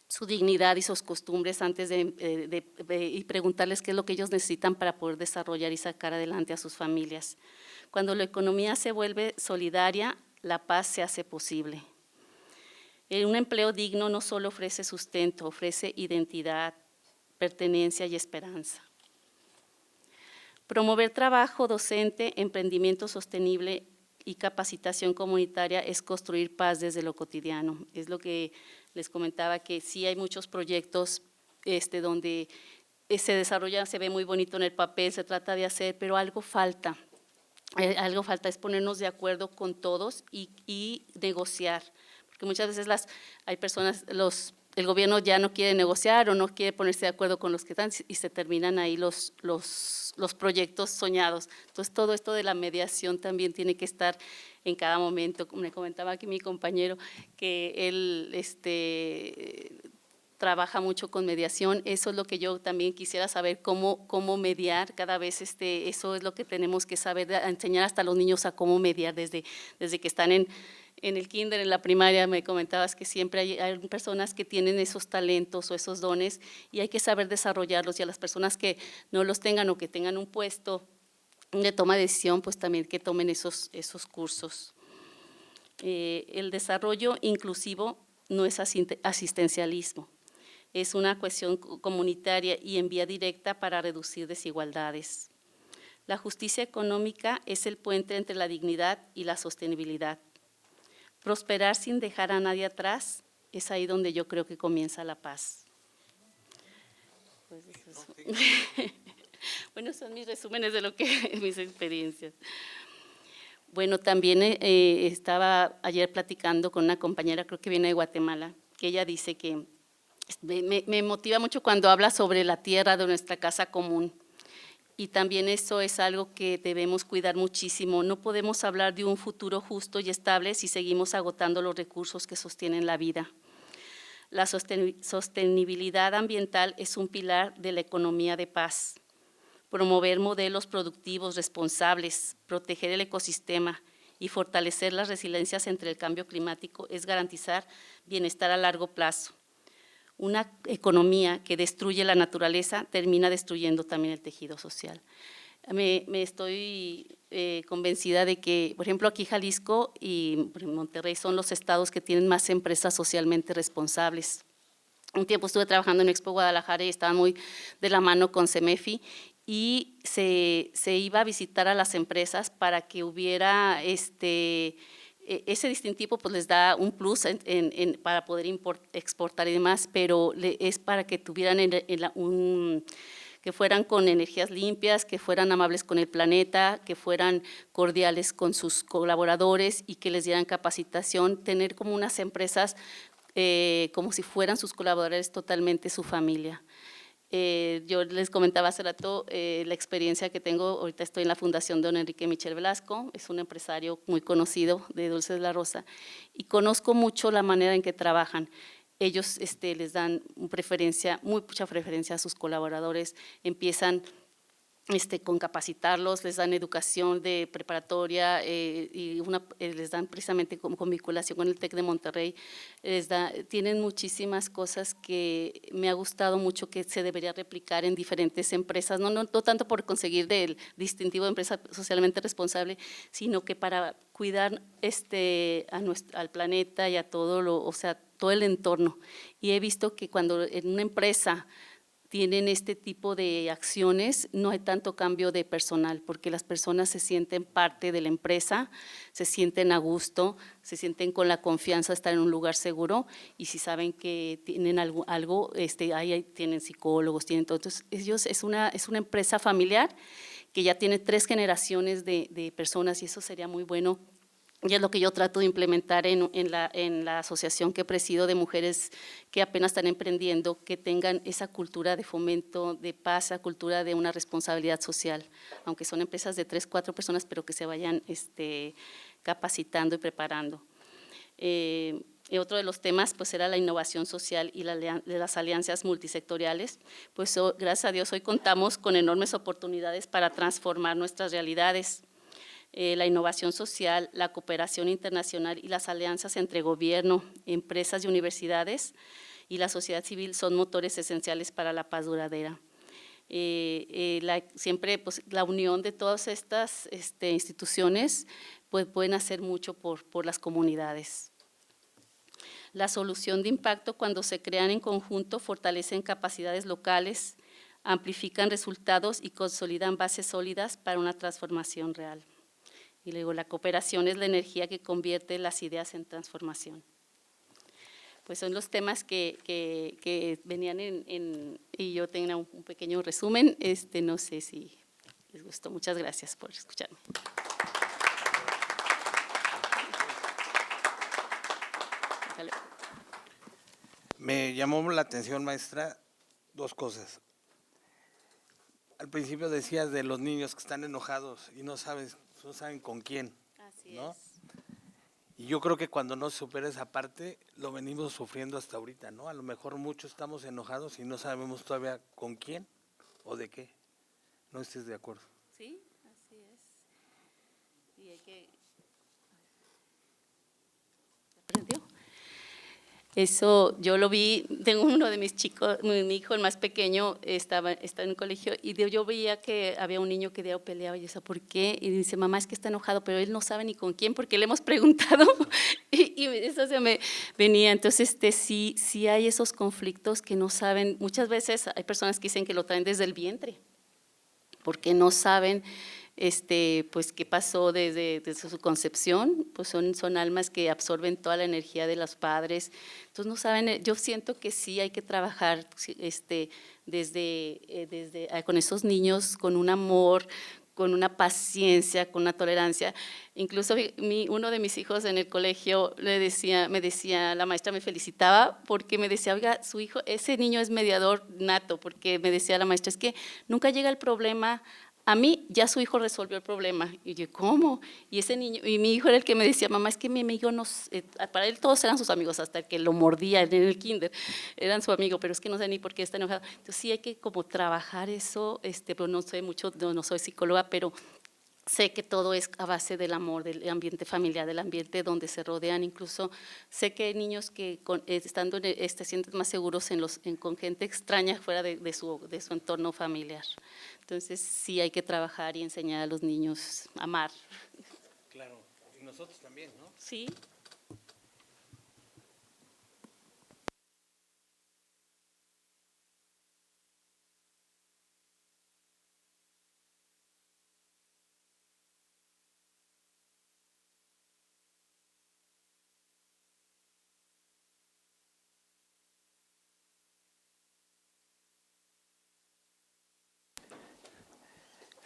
su dignidad y sus costumbres antes y preguntarles qué es lo que ellos necesitan para poder desarrollar y sacar adelante a sus familias. Cuando la economía se vuelve solidaria, la paz se hace posible. Un empleo digno no solo ofrece sustento, ofrece identidad, pertenencia y esperanza. Promover trabajo docente, emprendimiento sostenible y capacitación comunitaria es construir paz desde lo cotidiano. Es lo que les comentaba, que sí hay muchos proyectos donde se desarrolla, se ve muy bonito en el papel, se trata de hacer, pero algo falta. Algo falta, es ponernos de acuerdo con todos y negociar, porque muchas veces hay personas, el gobierno ya no quiere negociar o no quiere ponerse de acuerdo con los que están y se terminan ahí los proyectos soñados. Entonces todo esto de la mediación también tiene que estar en cada momento. Me comentaba aquí mi compañero que él trabaja mucho con mediación, eso es lo que yo también quisiera saber, cómo mediar cada vez, eso es lo que tenemos que saber, enseñar hasta a los niños a cómo mediar desde que están en el kinder, en la primaria. Me comentabas que siempre hay personas que tienen esos talentos o esos dones y hay que saber desarrollarlos, y a las personas que no los tengan o que tengan un puesto de toma de decisión, pues también que tomen esos cursos. El desarrollo inclusivo no es asistencialismo. Es una cuestión comunitaria y en vía directa para reducir desigualdades. La justicia económica es el puente entre la dignidad y la sostenibilidad. Prosperar sin dejar a nadie atrás es ahí donde yo creo que comienza la paz. Pues bueno, son mis resúmenes de mis experiencias. Bueno, también estaba ayer platicando con una compañera, creo que viene de Guatemala, que ella dice que me motiva mucho cuando habla sobre la tierra de nuestra casa común, y también eso es algo que debemos cuidar muchísimo. No podemos hablar de un futuro justo y estable si seguimos agotando los recursos que sostienen la vida. La sostenibilidad ambiental es un pilar de la economía de paz. Promover modelos productivos responsables, proteger el ecosistema y fortalecer las resiliencias entre el cambio climático es garantizar bienestar a largo plazo. Una economía que destruye la naturaleza termina destruyendo también el tejido social. Me estoy convencida de que, por ejemplo, aquí Jalisco y Monterrey son los estados que tienen más empresas socialmente responsables. Un tiempo estuve trabajando en Expo Guadalajara y estaban muy de la mano con CEMEFI, y se iba a visitar a las empresas para que hubiera ese distintivo pues les da un plus para poder exportar y demás, pero es para que tuvieran que fueran con energías limpias, que fueran amables con el planeta, que fueran cordiales con sus colaboradores y que les dieran capacitación, tener como unas empresas como si fueran sus colaboradores totalmente su familia. Yo les comentaba hace rato la experiencia que tengo, ahorita estoy en la Fundación Don Enrique Michel Velasco, es un empresario muy conocido de Dulces de la Rosa, y conozco mucho la manera en que trabajan. Ellos les dan mucha preferencia a sus colaboradores, empiezan con capacitarlos, les dan educación de preparatoria y les dan precisamente con vinculación con el TEC de Monterrey, tienen muchísimas cosas que me ha gustado mucho que se debería replicar en diferentes empresas, no tanto por conseguir el distintivo de empresa socialmente responsable, sino que para cuidar al planeta y a todo el entorno. Y he visto que cuando en una empresa tienen este tipo de acciones, no hay tanto cambio de personal, porque las personas se sienten parte de la empresa, se sienten a gusto, se sienten con la confianza de estar en un lugar seguro, y si saben que tienen algo ahí tienen psicólogos, tienen todo. Entonces, ellos es una empresa familiar que ya tiene 3 generaciones de personas, y eso sería muy bueno. Y es lo que yo trato de implementar en la asociación que presido de mujeres que apenas están emprendiendo, que tengan esa cultura de fomento, de paz, esa cultura de una responsabilidad social, aunque son empresas de 3, 4 personas, pero que se vayan capacitando y preparando. Y otro de los temas pues era la innovación social y las alianzas multisectoriales. Pues gracias a Dios hoy contamos con enormes oportunidades para transformar nuestras realidades. La innovación social, la cooperación internacional y las alianzas entre gobierno, empresas y universidades y la sociedad civil son motores esenciales para la paz duradera. Siempre pues, la unión de todas estas instituciones pues, pueden hacer mucho por las comunidades. La solución de impacto, cuando se crean en conjunto, fortalecen capacidades locales, amplifican resultados y consolidan bases sólidas para una transformación real. Y luego la cooperación es la energía que convierte las ideas en transformación. Pues son los temas que venían y yo tengo un pequeño resumen. No sé si les gustó. Muchas gracias por escucharme. Me llamó la atención, maestra, 2 cosas. Al principio decías de los niños que están enojados y no saben con quién. Así ¿no? es. Y yo creo que cuando no se supera esa parte, lo venimos sufriendo hasta ahorita, ¿no? A lo mejor muchos estamos enojados y no sabemos todavía con quién o de qué. ¿No estés de acuerdo? Sí, así es. Y hay que… ¿Aprendió? Eso yo lo vi, tengo uno de mis chicos, mi hijo el más pequeño está en el colegio y yo veía que había un niño que peleaba y yo decía, ¿por qué? Y dice, mamá, es que está enojado, pero él no sabe ni con quién porque le hemos preguntado y eso se me venía. Entonces, sí hay esos conflictos que no saben, muchas veces hay personas que dicen que lo traen desde el vientre porque no saben pues qué pasó desde su concepción, pues son almas que absorben toda la energía de los padres, entonces no saben, yo siento que sí hay que trabajar con esos niños, con un amor, con una paciencia, con una tolerancia. Incluso uno de mis hijos en el colegio me decía, la maestra me felicitaba porque me decía, oiga, su hijo, ese niño es mediador nato, porque me decía la maestra, es que nunca llega el problema a mí, ya su hijo resolvió el problema. Y yo, ¿cómo? Y ese niño, y mi hijo era el que me decía, mamá, es que mi amigo para él todos eran sus amigos, hasta el que lo mordía en el kinder, eran su amigo, pero es que no sé ni por qué está enojado. Entonces sí hay que como trabajar eso, pero no sé mucho, no soy psicóloga, pero sé que todo es a base del amor, del ambiente familiar, del ambiente donde se rodean. Incluso sé que hay niños que estando se sienten más seguros con gente extraña fuera de su entorno familiar. Entonces sí hay que trabajar y enseñar a los niños a amar. Claro, y nosotros también, ¿no? Sí.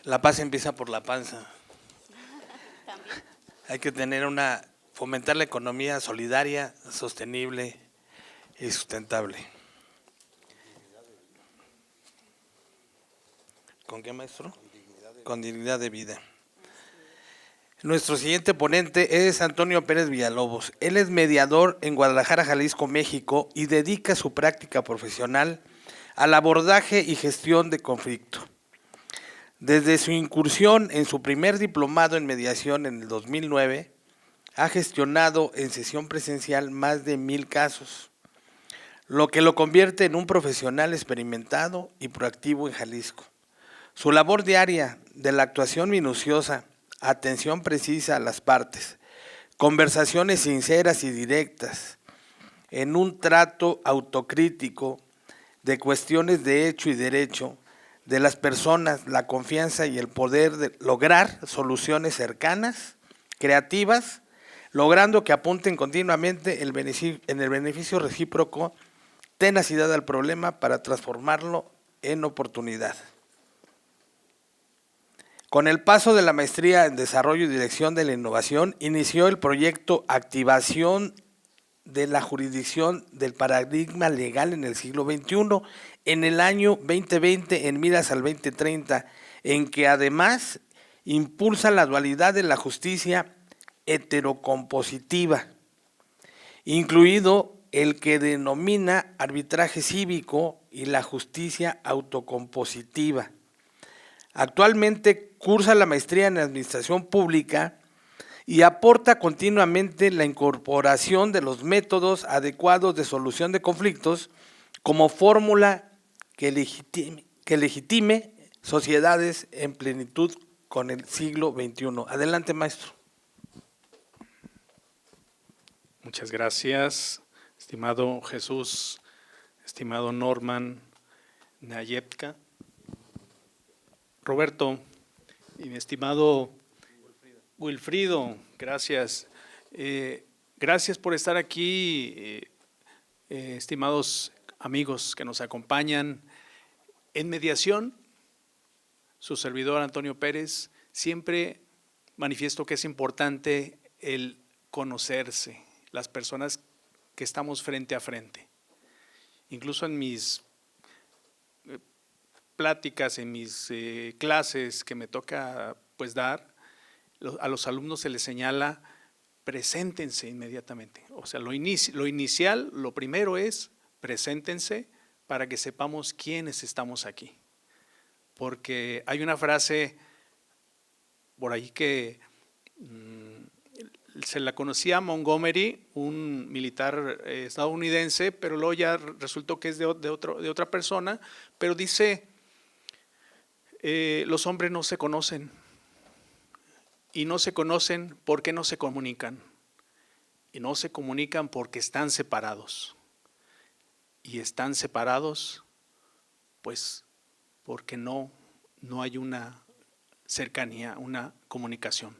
La paz empieza por la panza. También. Hay que fomentar la economía solidaria, sostenible y sustentable. ¿Con qué, maestro? Con dignidad de vida. Nuestro siguiente ponente es Antonio Pérez Villalobos. Él es mediador en Guadalajara, Jalisco, México, y dedica su práctica profesional al abordaje y gestión de conflicto. Desde su incursión en su primer diplomado en mediación en el 2009, ha gestionado en sesión presencial más de 1000 casos, lo que lo convierte en un profesional experimentado y proactivo en Jalisco. Su labor diaria de la actuación minuciosa, atención precisa a las partes, conversaciones sinceras y directas, en un trato autocrítico de cuestiones de hecho y derecho, de las personas, la confianza y el poder de lograr soluciones cercanas, creativas, logrando que apunten continuamente en el beneficio recíproco, tenacidad al problema para transformarlo en oportunidad. Con el paso de la maestría en Desarrollo y Dirección de la Innovación, inició el proyecto Activación de la Jurisdicción del Paradigma Legal en el siglo XXI, en el año 2020, en miras al 2030, en que además impulsa la dualidad de la justicia heterocompositiva, incluido el que denomina arbitraje cívico y la justicia autocompositiva. Actualmente cursa la maestría en Administración Pública y aporta continuamente la incorporación de los métodos adecuados de solución de conflictos como fórmula que legitime sociedades en plenitud con el siglo XXI. Adelante, maestro. Muchas gracias, estimado Jesús, estimado Norman Nayepka, Roberto y mi estimado Wilfrido, gracias. Gracias por estar aquí, estimados amigos que nos acompañan. En mediación, su servidor Antonio Pérez, siempre manifiesto que es importante el conocerse, las personas que estamos frente a frente. Incluso en mis pláticas, en mis clases que me toca pues dar, a los alumnos se les señala, preséntense inmediatamente. O sea, lo inicial, lo primero es, preséntense para que sepamos quiénes estamos aquí. Porque hay una frase por ahí que se la conocía Montgomery, un militar estadounidense, pero luego ya resultó que es de otra persona, pero dice, los hombres no se conocen, y no se conocen porque no se comunican, y no se comunican porque están separados, y están separados pues porque no hay una cercanía, una comunicación.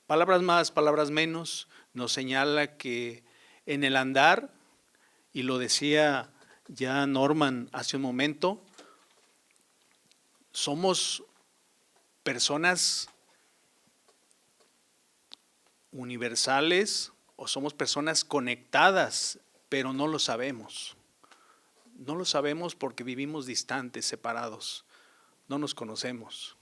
Palabras más, palabras menos, nos señala que en el andar, y lo decía ya Norman hace un momento, somos personas universales o somos personas conectadas, pero no lo sabemos. No lo sabemos porque vivimos distantes, separados, no nos conocemos.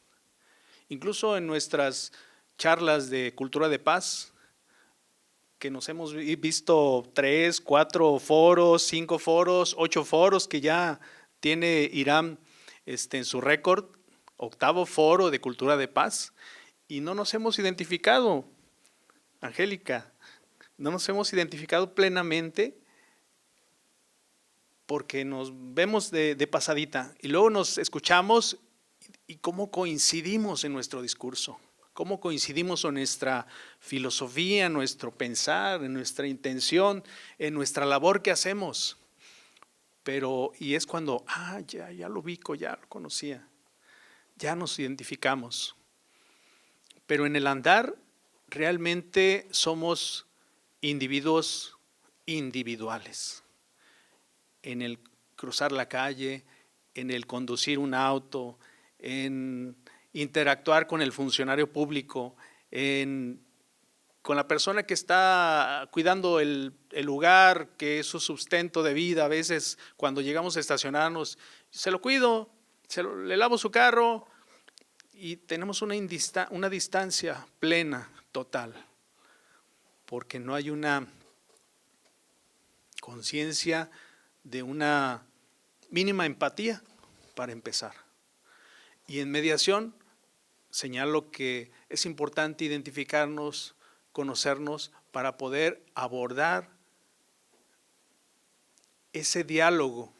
Incluso en nuestras charlas de cultura de paz, que nos hemos visto 3, 4 foros, 5 foros, 8 foros que ya tiene Irán en su récord, 8º foro de cultura de paz, y no nos hemos identificado, Angélica, no nos hemos identificado plenamente porque nos vemos de pasadita y luego nos escuchamos y cómo coincidimos en nuestro discurso, cómo coincidimos en nuestra filosofía, en nuestro pensar, en nuestra intención, en nuestra labor que hacemos. Pero, y es cuando, ya lo ubico, ya lo conocía, ya nos identificamos. Pero en el andar realmente somos individuos individuales. En el cruzar la calle, en el conducir un auto, en interactuar con el funcionario público, con la persona que está cuidando el lugar, que es su sustento de vida. A veces cuando llegamos a estacionarnos, se lo cuido, le lavo su carro y tenemos una distancia plena, total, porque no hay una conciencia de una mínima empatía para empezar. Y en mediación señalo que es importante identificarnos, conocernos para poder abordar ese diálogo.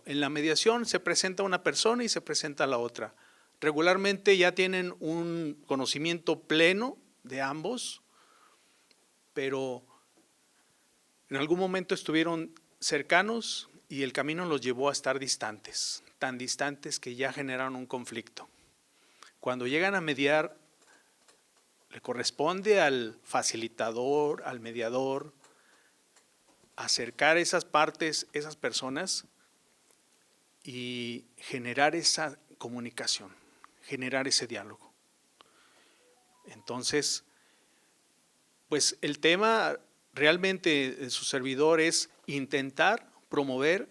En la mediación se presenta una persona y se presenta la otra. Regularmente ya tienen un conocimiento pleno de ambos, pero en algún momento estuvieron cercanos y el camino los llevó a estar distantes, tan distantes que ya generaron un conflicto. Cuando llegan a mediar, le corresponde al facilitador, al mediador, acercar esas partes, esas personas y generar esa comunicación, generar ese diálogo. Entonces, pues el tema realmente de su servidor es intentar promover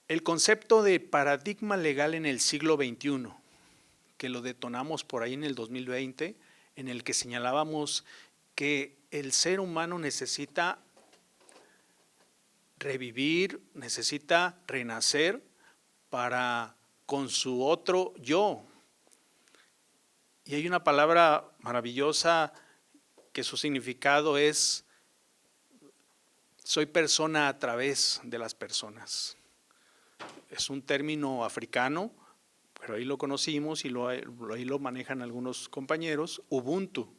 el concepto de paradigma legal en el siglo XXI, que lo detonamos por ahí en el 2020, en el que señalábamos que el ser humano necesita revivir, necesita renacer para con su otro yo. Y hay una palabra maravillosa que su significado es: soy persona a través de las personas. Es un término africano, pero ahí lo conocimos y ahí lo manejan algunos compañeros, Ubuntu.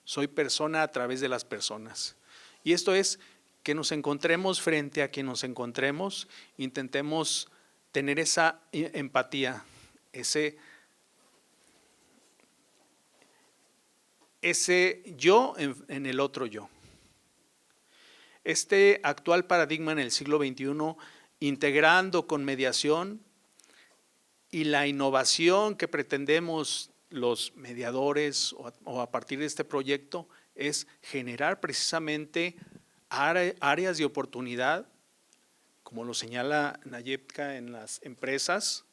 Soy persona a través de las personas. Y esto es que nos encontremos frente a quien nos encontremos, intentemos tener esa empatía, ese yo en el otro yo. Este actual paradigma en el siglo XXI, integrando con mediación y la innovación que pretendemos los mediadores o a partir de este proyecto, es generar precisamente áreas de oportunidad, como lo señala Nayepka en las empresas,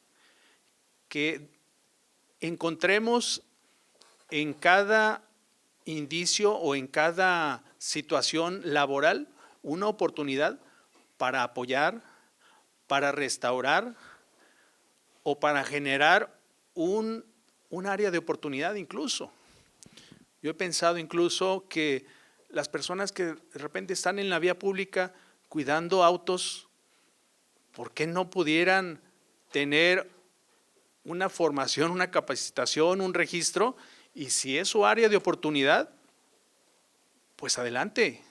que encontremos en cada indicio o en cada situación laboral una oportunidad para apoyar, para restaurar o para generar un área de oportunidad incluso. Yo he pensado incluso que las personas que de repente están en la vía pública cuidando autos, ¿por qué no pudieran tener una formación, una capacitación, un registro? Y si es su área de oportunidad, pues adelante.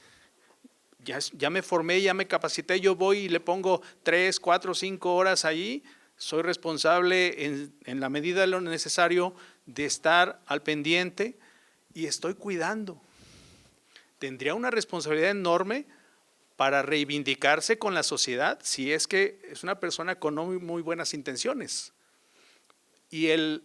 Ya me formé, ya me capacité, yo voy y le pongo 3, 4, 5 horas allí. Soy responsable en la medida de lo necesario de estar al pendiente y estoy cuidando. Tendría una responsabilidad enorme para reivindicarse con la sociedad si es que es una persona con no muy buenas intenciones. Y el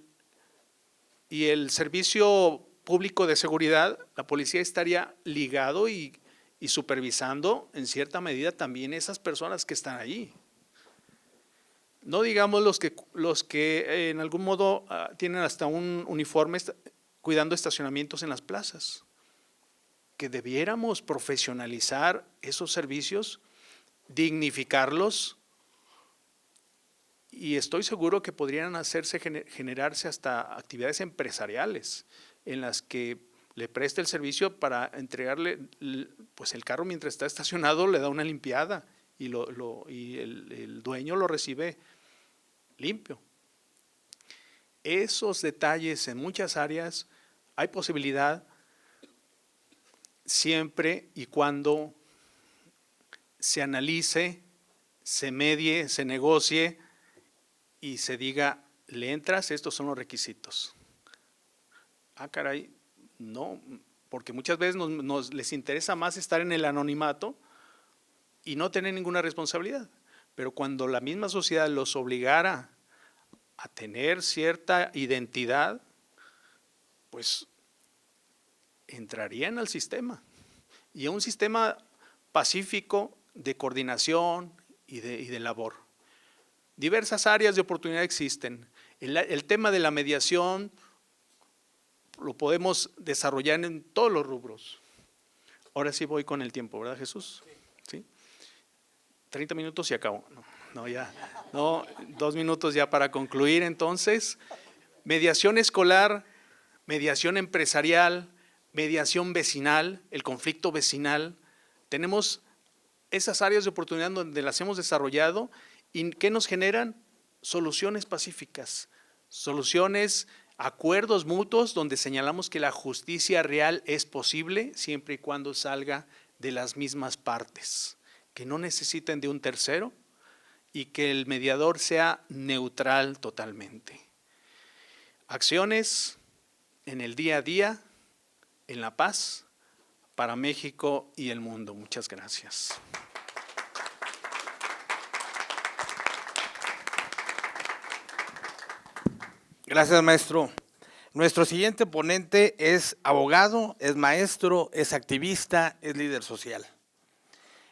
servicio público de seguridad, la policía estaría ligado y supervisando en cierta medida también esas personas que están allí. No digamos los que en algún modo tienen hasta un uniforme cuidando estacionamientos en las plazas, que debiéramos profesionalizar esos servicios, dignificarlos, y estoy seguro que podrían generarse hasta actividades empresariales en las que le preste el servicio para entregarle pues el carro mientras está estacionado, le da una limpiada y el dueño lo recibe limpio. Esos detalles en muchas áreas hay posibilidad siempre y cuando se analice, se medie, se negocie y se diga, ¿le entras? Estos son los requisitos. Ah, caray, no, porque muchas veces les interesa más estar en el anonimato y no tener ninguna responsabilidad. pero cuando la misma sociedad los obligara a tener cierta identidad, pues entrarían al sistema, y a un sistema pacífico de coordinación y de labor. Diversas áreas de oportunidad existen. El tema de la mediación lo podemos desarrollar en todos los rubros. Ahora sí voy con el tiempo, ¿verdad, Jesús? ¿Sí? 30 minutos y acabo. No, ya. No, 2 minutos ya para concluir. Entonces, mediación escolar, mediación empresarial, mediación vecinal, el conflicto vecinal. Tenemos esas áreas de oportunidad donde las hemos desarrollado y que nos generan soluciones pacíficas, soluciones, acuerdos mutuos donde señalamos que la justicia real es posible siempre y cuando salga de las mismas partes, que no necesiten de un tercero y que el mediador sea neutral totalmente. Acciones en el día a día, en la paz, para México y el mundo. Muchas gracias. Gracias, maestro. Nuestro siguiente ponente es abogado, es maestro, es activista, es líder social.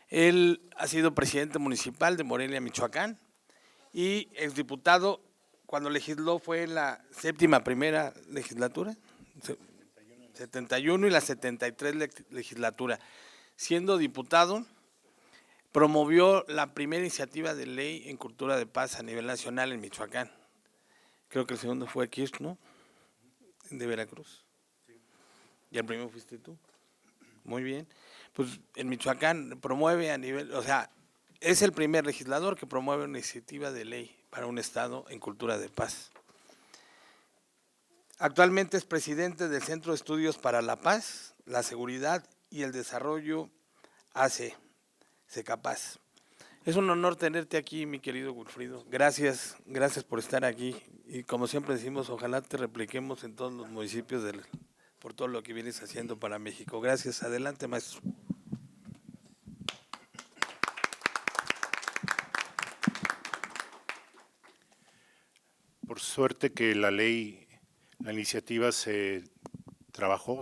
Él ha sido presidente municipal de Morelia, Michoacán, y exdiputado cuando legisló fue en la primera legislatura, 71 y la 73 legislatura. Siendo diputado, promovió la primera iniciativa de ley en cultura de paz a nivel nacional en Michoacán. Creo que el segundo fue aquí, ¿no? De Veracruz. Y el primero fuiste tú. Muy bien. Pues en Michoacán promueve a nivel, o sea, es el primer legislador que promueve una iniciativa de ley para un estado en cultura de paz. Actualmente es presidente del Centro de Estudios para la Paz, la Seguridad y el Desarrollo AC, CECAPAZ. Es un honor tenerte aquí, mi querido Wilfrido. Gracias por estar aquí. Y como siempre decimos, ojalá te repliquemos en todos los municipios por todo lo que vienes haciendo para México. Gracias. Adelante, maestro. Por suerte que la iniciativa se trabajó.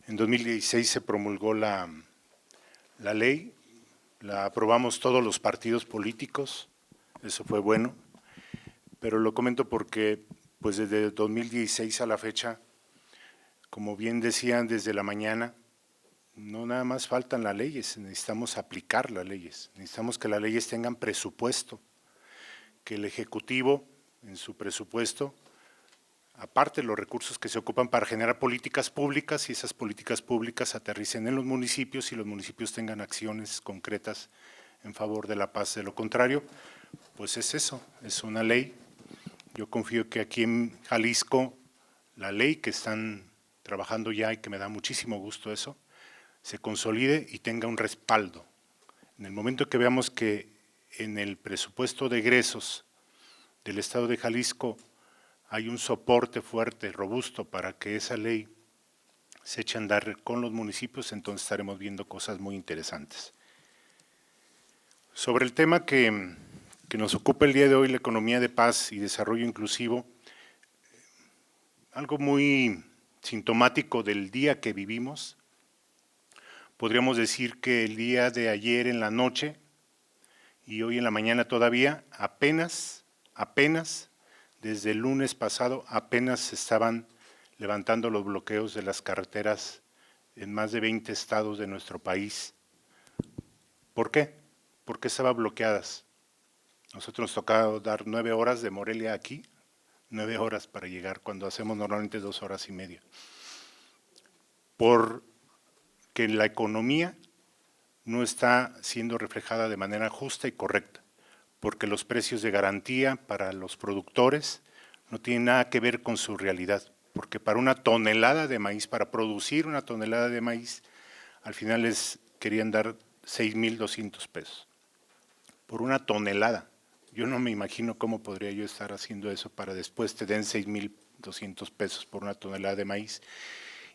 En 2016 se promulgó la ley, la aprobamos todos los partidos políticos, eso fue bueno, pero lo comento porque pues desde 2016 a la fecha, como bien decían desde la mañana, no nada más faltan las leyes, necesitamos aplicar las leyes, necesitamos que las leyes tengan presupuesto, que el Ejecutivo en su presupuesto, aparte de los recursos que se ocupan para generar políticas públicas, y esas políticas públicas aterricen en los municipios y los municipios tengan acciones concretas en favor de la paz. De lo contrario, pues es eso, es una ley. Yo confío que aquí en Jalisco la ley que están trabajando ya y que me da muchísimo gusto eso, se consolide y tenga un respaldo. En el momento que veamos que en el presupuesto de egresos del Estado de Jalisco hay un soporte fuerte, robusto, para que esa ley se eche a andar con los municipios, entonces estaremos viendo cosas muy interesantes. Sobre el tema que nos ocupa el día de hoy, la economía de paz y desarrollo inclusivo, algo muy sintomático del día que vivimos, podríamos decir que el día de ayer en la noche y hoy en la mañana todavía, apenas desde el lunes pasado, apenas se estaban levantando los bloqueos de las carreteras en más de 20 estados de nuestro país. ¿Por qué? Porque estaban bloqueadas. Nosotros nos tocaba dar 9 horas de Morelia aquí, 9 horas para llegar, cuando hacemos normalmente 2 horas y media. porque la economía no está siendo reflejada de manera justa y correcta, porque los precios de garantía para los productores no tienen nada que ver con su realidad, porque para una tonelada de maíz, para producir una tonelada de maíz, al final les querían dar 6,200 pesos por una tonelada. Yo no me imagino cómo podría yo estar haciendo eso para después te den 6,200 pesos por una tonelada de maíz.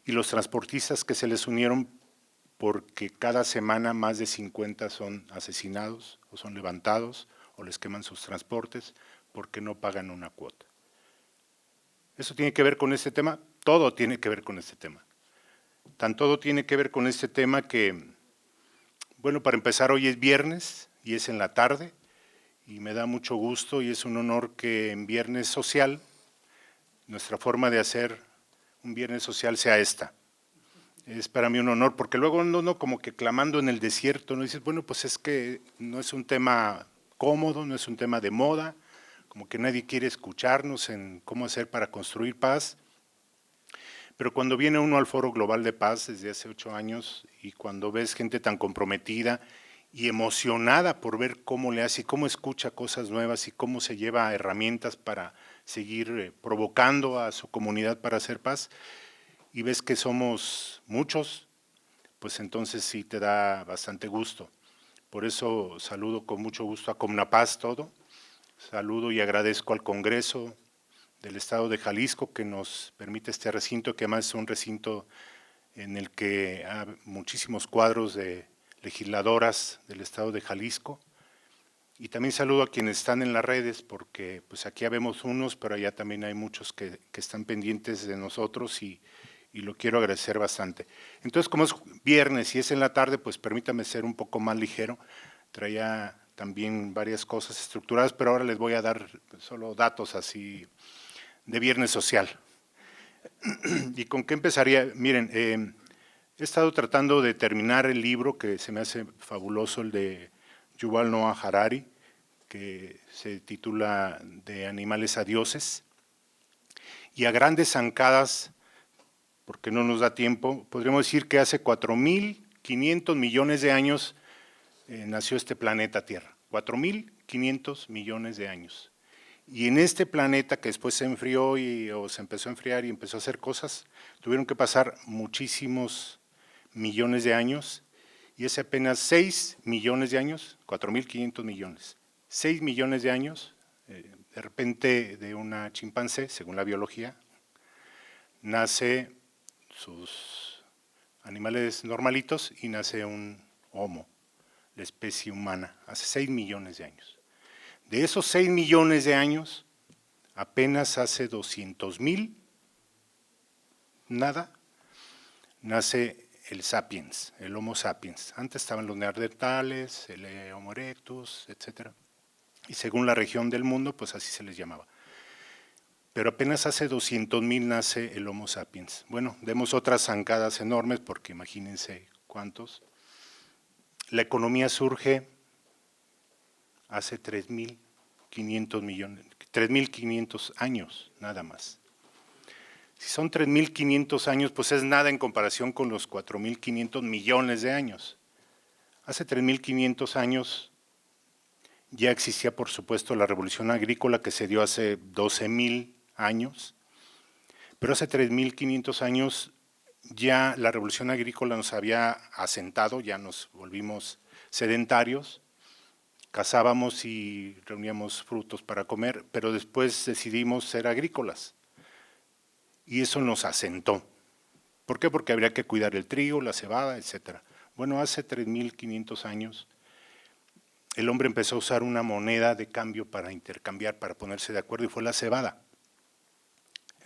Y los transportistas que se les unieron porque cada semana más de 50 son asesinados o son levantados o les queman sus transportes porque no pagan una cuota. ¿Eso tiene que ver con este tema? Todo tiene que ver con este tema. Tan todo tiene que ver con este tema que, bueno, para empezar, hoy es viernes y es en la tarde y me da mucho gusto y es un honor que en Viernes Social nuestra forma de hacer un Viernes Social sea esta. Es para mí un honor, porque luego uno como que clamando en el desierto, no dices, bueno, pues es que no es un tema cómodo, no es un tema de moda, como que nadie quiere escucharnos en cómo hacer para construir paz. Pero cuando viene uno al Foro Global de Paz desde hace 8 años y cuando ves gente tan comprometida y emocionada por ver cómo le hace y cómo escucha cosas nuevas y cómo se lleva herramientas para seguir provocando a su comunidad para hacer paz, y ves que somos muchos, pues entonces sí te da bastante gusto. Por eso saludo con mucho gusto a Comnapaz todo, saludo y agradezco al Congreso del Estado de Jalisco que nos permite este recinto, que además es un recinto en el que hay muchísimos cuadros de legisladoras del Estado de Jalisco. Y también saludo a quienes están en las redes, porque pues aquí vemos unos, pero allá también hay muchos que están pendientes de nosotros y lo quiero agradecer bastante. Entonces, como es viernes y es en la tarde, pues permítame ser un poco más ligero. Traía también varias cosas estructuradas, pero ahora les voy a dar solo datos así de Viernes Social. ¿Y con qué empezaría? Miren, he estado tratando de terminar el libro que se me hace fabuloso, el de Yuval Noah Harari, que se titula De animales a dioses, y a grandes zancadas, porque no nos da tiempo, podríamos decir que hace 4.500 millones de años nació este planeta Tierra, 4.500 millones de años. Y en este planeta que después se enfrió o se empezó a enfriar y empezó a hacer cosas, tuvieron que pasar muchísimos millones de años, y hace apenas 6 millones de años, 4.500 millones, 6 millones de años, de repente de una chimpancé, según la biología, nace sus animales normalitos y nace un homo, la especie humana, hace 6 millones de años. De esos 6 millones de años, apenas hace 200,000, nada, nace el sapiens, el Homo sapiens. Antes estaban los neandertales, el Homo erectus, etc. Y según la región del mundo, pues así se les llamaba. Pero apenas hace 200,000 nace el Homo sapiens. Bueno, demos otras zancadas enormes, porque imagínense cuántos. La economía surge hace 3.500 millones, 3.500 años, nada más. Si son 3.500 años, pues es nada en comparación con los 4.500 millones de años. Hace 3.500 años ya existía, por supuesto, la revolución agrícola que se dio hace 12.000 años, pero hace 3.500 años ya la revolución agrícola nos había asentado, ya nos volvimos sedentarios, cazábamos y reuníamos frutos para comer, pero después decidimos ser agrícolas y eso nos asentó. ¿Por qué? Porque habría que cuidar el trigo, la cebada, etcétera. Bueno, hace 3.500 años el hombre empezó a usar una moneda de cambio para intercambiar, para ponerse de acuerdo, y fue la cebada.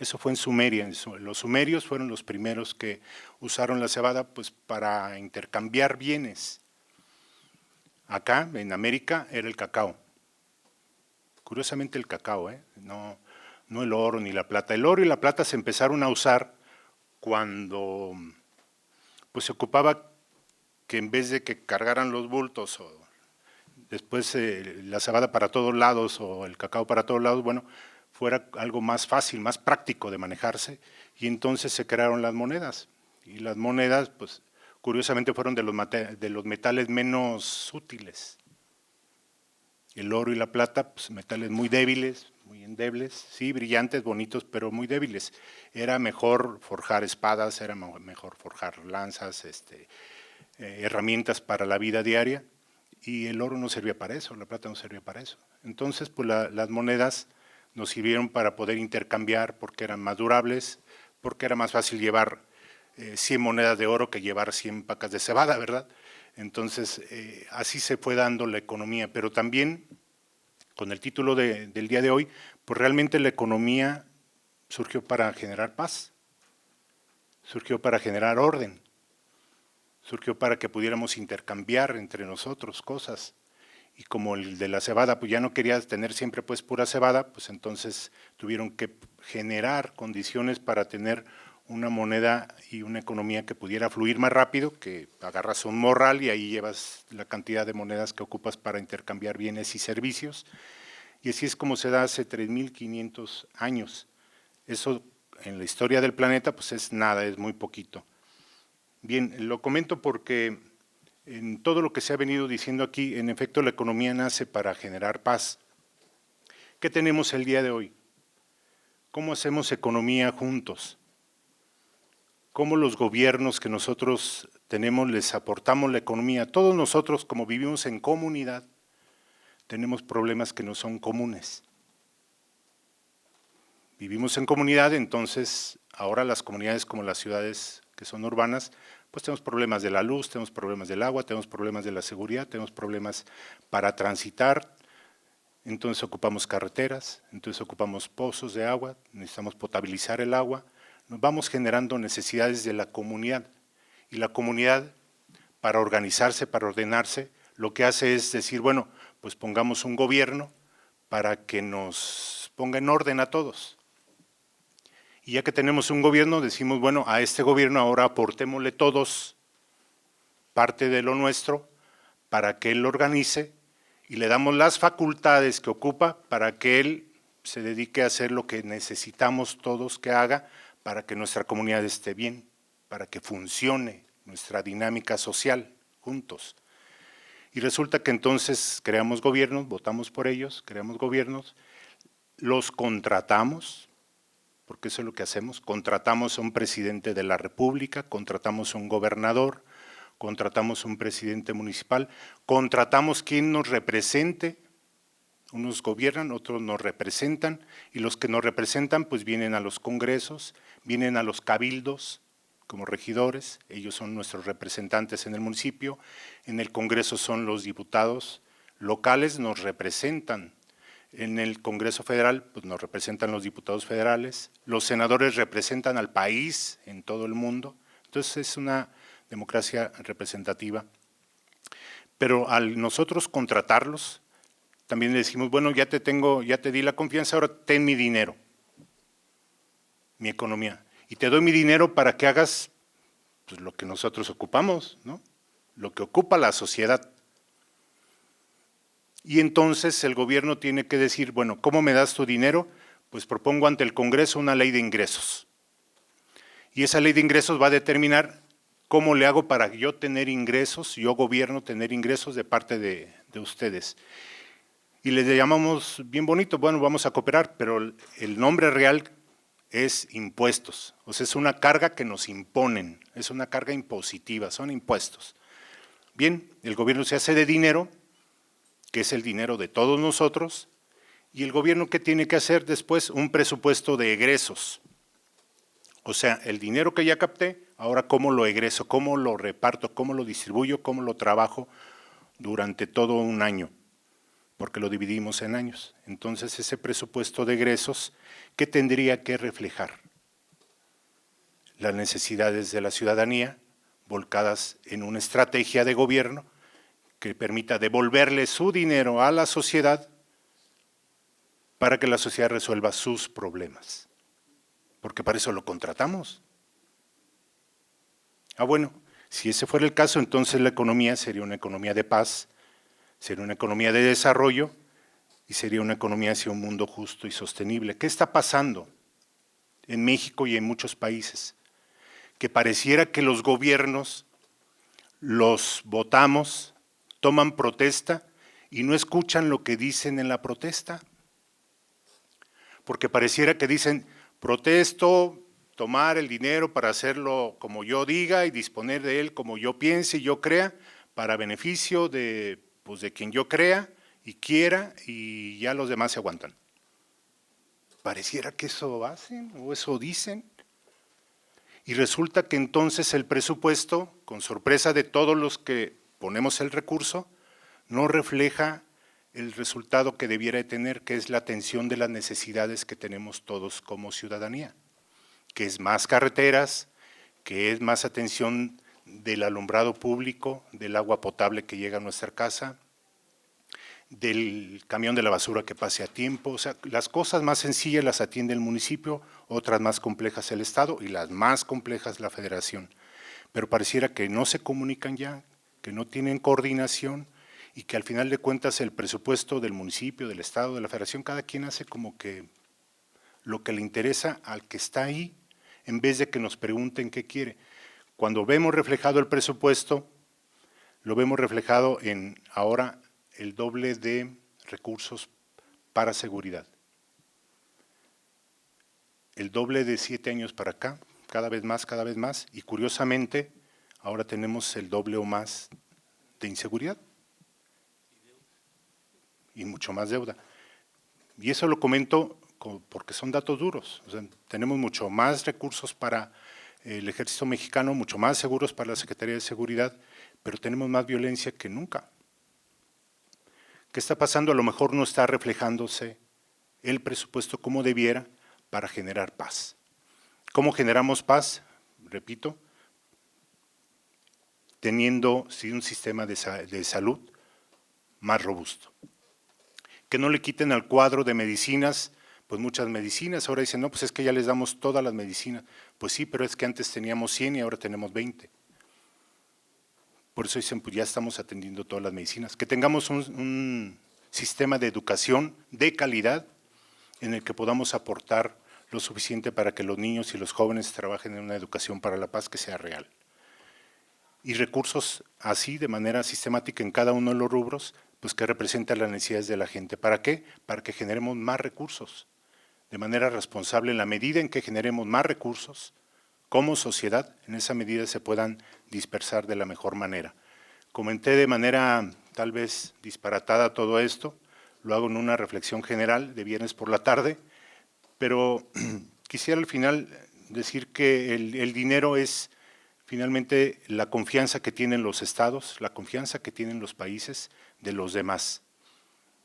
Eso fue en Sumeria. Los sumerios fueron los primeros que usaron la cebada pues, para intercambiar bienes. Acá, en América, era el cacao. Curiosamente el cacao, no el oro ni la plata. El oro y la plata se empezaron a usar cuando pues, se ocupaba que en vez de que cargaran los bultos o después la cebada para todos lados o el cacao para todos lados, bueno, fuera algo más fácil, más práctico de manejarse, y entonces se crearon las monedas. Y las monedas, pues curiosamente fueron de los metales menos útiles. El oro y la plata, pues metales muy débiles, muy endebles, sí, brillantes, bonitos, pero muy débiles. Era mejor forjar espadas, era mejor forjar lanzas, herramientas para la vida diaria, y el oro no servía para eso, la plata no servía para eso. Entonces, pues las monedas nos sirvieron para poder intercambiar porque eran más durables, porque era más fácil llevar 100 monedas de oro que llevar 100 pacas de cebada, ¿verdad? Entonces, así se fue dando la economía, pero también, con el título del día de hoy, pues realmente la economía surgió para generar paz, surgió para generar orden, surgió para que pudiéramos intercambiar entre nosotros cosas. Y como el de la cebada, pues ya no querías tener siempre pues pura cebada, pues entonces tuvieron que generar condiciones para tener una moneda y una economía que pudiera fluir más rápido, que agarras un morral y ahí llevas la cantidad de monedas que ocupas para intercambiar bienes y servicios. Y así es como se da hace 3.500 años. Eso en la historia del planeta pues es nada, es muy poquito. Bien, lo comento porque en todo lo que se ha venido diciendo aquí, en efecto la economía nace para generar paz. ¿Qué tenemos el día de hoy? ¿Cómo hacemos economía juntos? ¿Cómo los gobiernos que nosotros tenemos les aportamos la economía? Todos nosotros, como vivimos en comunidad, tenemos problemas que no son comunes. Vivimos en comunidad, entonces ahora las comunidades como las ciudades que son urbanas, pues tenemos problemas de la luz, tenemos problemas del agua, tenemos problemas de la seguridad, tenemos problemas para transitar, entonces ocupamos carreteras, entonces ocupamos pozos de agua, necesitamos potabilizar el agua, nos vamos generando necesidades de la comunidad, y la comunidad, para organizarse, para ordenarse, lo que hace es decir, bueno, pues pongamos un gobierno para que nos ponga en orden a todos. Y ya que tenemos un gobierno, decimos, bueno, a este gobierno ahora aportémosle todos parte de lo nuestro para que él lo organice y le damos las facultades que ocupa para que él se dedique a hacer lo que necesitamos todos que haga para que nuestra comunidad esté bien, para que funcione nuestra dinámica social juntos. Y resulta que entonces creamos gobiernos, votamos por ellos, creamos gobiernos, los contratamos, porque eso es lo que hacemos, contratamos a un presidente de la República, contratamos a un gobernador, contratamos a un presidente municipal, contratamos quien nos represente, unos gobiernan, otros nos representan, y los que nos representan pues vienen a los congresos, vienen a los cabildos como regidores, ellos son nuestros representantes en el municipio, en el Congreso son los diputados locales, nos representan. En el Congreso Federal pues nos representan los diputados federales, los senadores representan al país en todo el mundo, entonces es una democracia representativa. Pero al nosotros contratarlos, también le decimos, bueno, ya te di la confianza, ahora ten mi dinero, mi economía, y te doy mi dinero para que hagas pues, lo que nosotros ocupamos, ¿no? Lo que ocupa la sociedad. Y entonces el gobierno tiene que decir, bueno, ¿cómo me das tu dinero? Pues propongo ante el Congreso una ley de ingresos. Y esa ley de ingresos va a determinar cómo le hago para yo tener ingresos, yo gobierno tener ingresos de parte de ustedes. Y les llamamos bien bonito, bueno, vamos a cooperar, pero el nombre real es impuestos. O sea, es una carga que nos imponen, es una carga impositiva, son impuestos. Bien, el gobierno se hace de dinero, que es el dinero de todos nosotros, y el gobierno ¿qué tiene que hacer después? Un presupuesto de egresos. O sea, el dinero que ya capté, ahora cómo lo egreso, cómo lo reparto, cómo lo distribuyo, cómo lo trabajo durante todo un año, porque lo dividimos en años. Entonces, ese presupuesto de egresos, ¿qué tendría que reflejar? Las necesidades de la ciudadanía, volcadas en una estrategia de gobierno, que permita devolverle su dinero a la sociedad para que la sociedad resuelva sus problemas. Porque para eso lo contratamos. Bueno, si ese fuera el caso, entonces la economía sería una economía de paz, sería una economía de desarrollo y sería una economía hacia un mundo justo y sostenible. ¿Qué está pasando en México y en muchos países? que pareciera que los gobiernos los votamos, toman protesta y no escuchan lo que dicen en la protesta. Porque pareciera que dicen, protesto, tomar el dinero para hacerlo como yo diga y disponer de él como yo piense y yo crea, para beneficio de, pues, de quien yo crea y quiera, y ya los demás se aguantan. Pareciera que eso hacen o eso dicen. Y resulta que entonces el presupuesto, con sorpresa de todos los que ponemos el recurso, no refleja el resultado que debiera de tener, que es la atención de las necesidades que tenemos todos como ciudadanía, que es más carreteras, que es más atención del alumbrado público, del agua potable que llega a nuestra casa, del camión de la basura que pase a tiempo. O sea, las cosas más sencillas las atiende el municipio, otras más complejas el Estado y las más complejas la Federación. Pero pareciera que no se comunican ya, que no tienen coordinación y que al final de cuentas el presupuesto del municipio, del Estado, de la Federación, cada quien hace como que lo que le interesa al que está ahí, en vez de que nos pregunten qué quiere. Cuando vemos reflejado el presupuesto, lo vemos reflejado en ahora el doble de recursos para seguridad. El doble de 7 años para acá, cada vez más, y curiosamente ahora tenemos el doble o más de inseguridad y mucho más deuda. Y eso lo comento porque son datos duros. O sea, tenemos mucho más recursos para el Ejército Mexicano, mucho más seguros para la Secretaría de Seguridad, pero tenemos más violencia que nunca. ¿Qué está pasando? A lo mejor no está reflejándose el presupuesto como debiera para generar paz. ¿Cómo generamos paz? Repito, teniendo un sistema de salud más robusto. Que no le quiten al cuadro de medicinas, pues muchas medicinas. Ahora dicen, no, pues es que ya les damos todas las medicinas. Pues sí, pero es que antes teníamos 100 y ahora tenemos 20. Por eso dicen, pues ya estamos atendiendo todas las medicinas. Que tengamos un sistema de educación de calidad en el que podamos aportar lo suficiente para que los niños y los jóvenes trabajen en una educación para la paz que sea real. Y recursos así, de manera sistemática en cada uno de los rubros, pues que representan las necesidades de la gente. ¿Para qué? Para que generemos más recursos, de manera responsable. En la medida en que generemos más recursos, como sociedad, en esa medida se puedan dispersar de la mejor manera. Comenté de manera tal vez disparatada todo esto, lo hago en una reflexión general de viernes por la tarde, pero quisiera al final decir que el dinero es finalmente la confianza que tienen los estados, la confianza que tienen los países de los demás.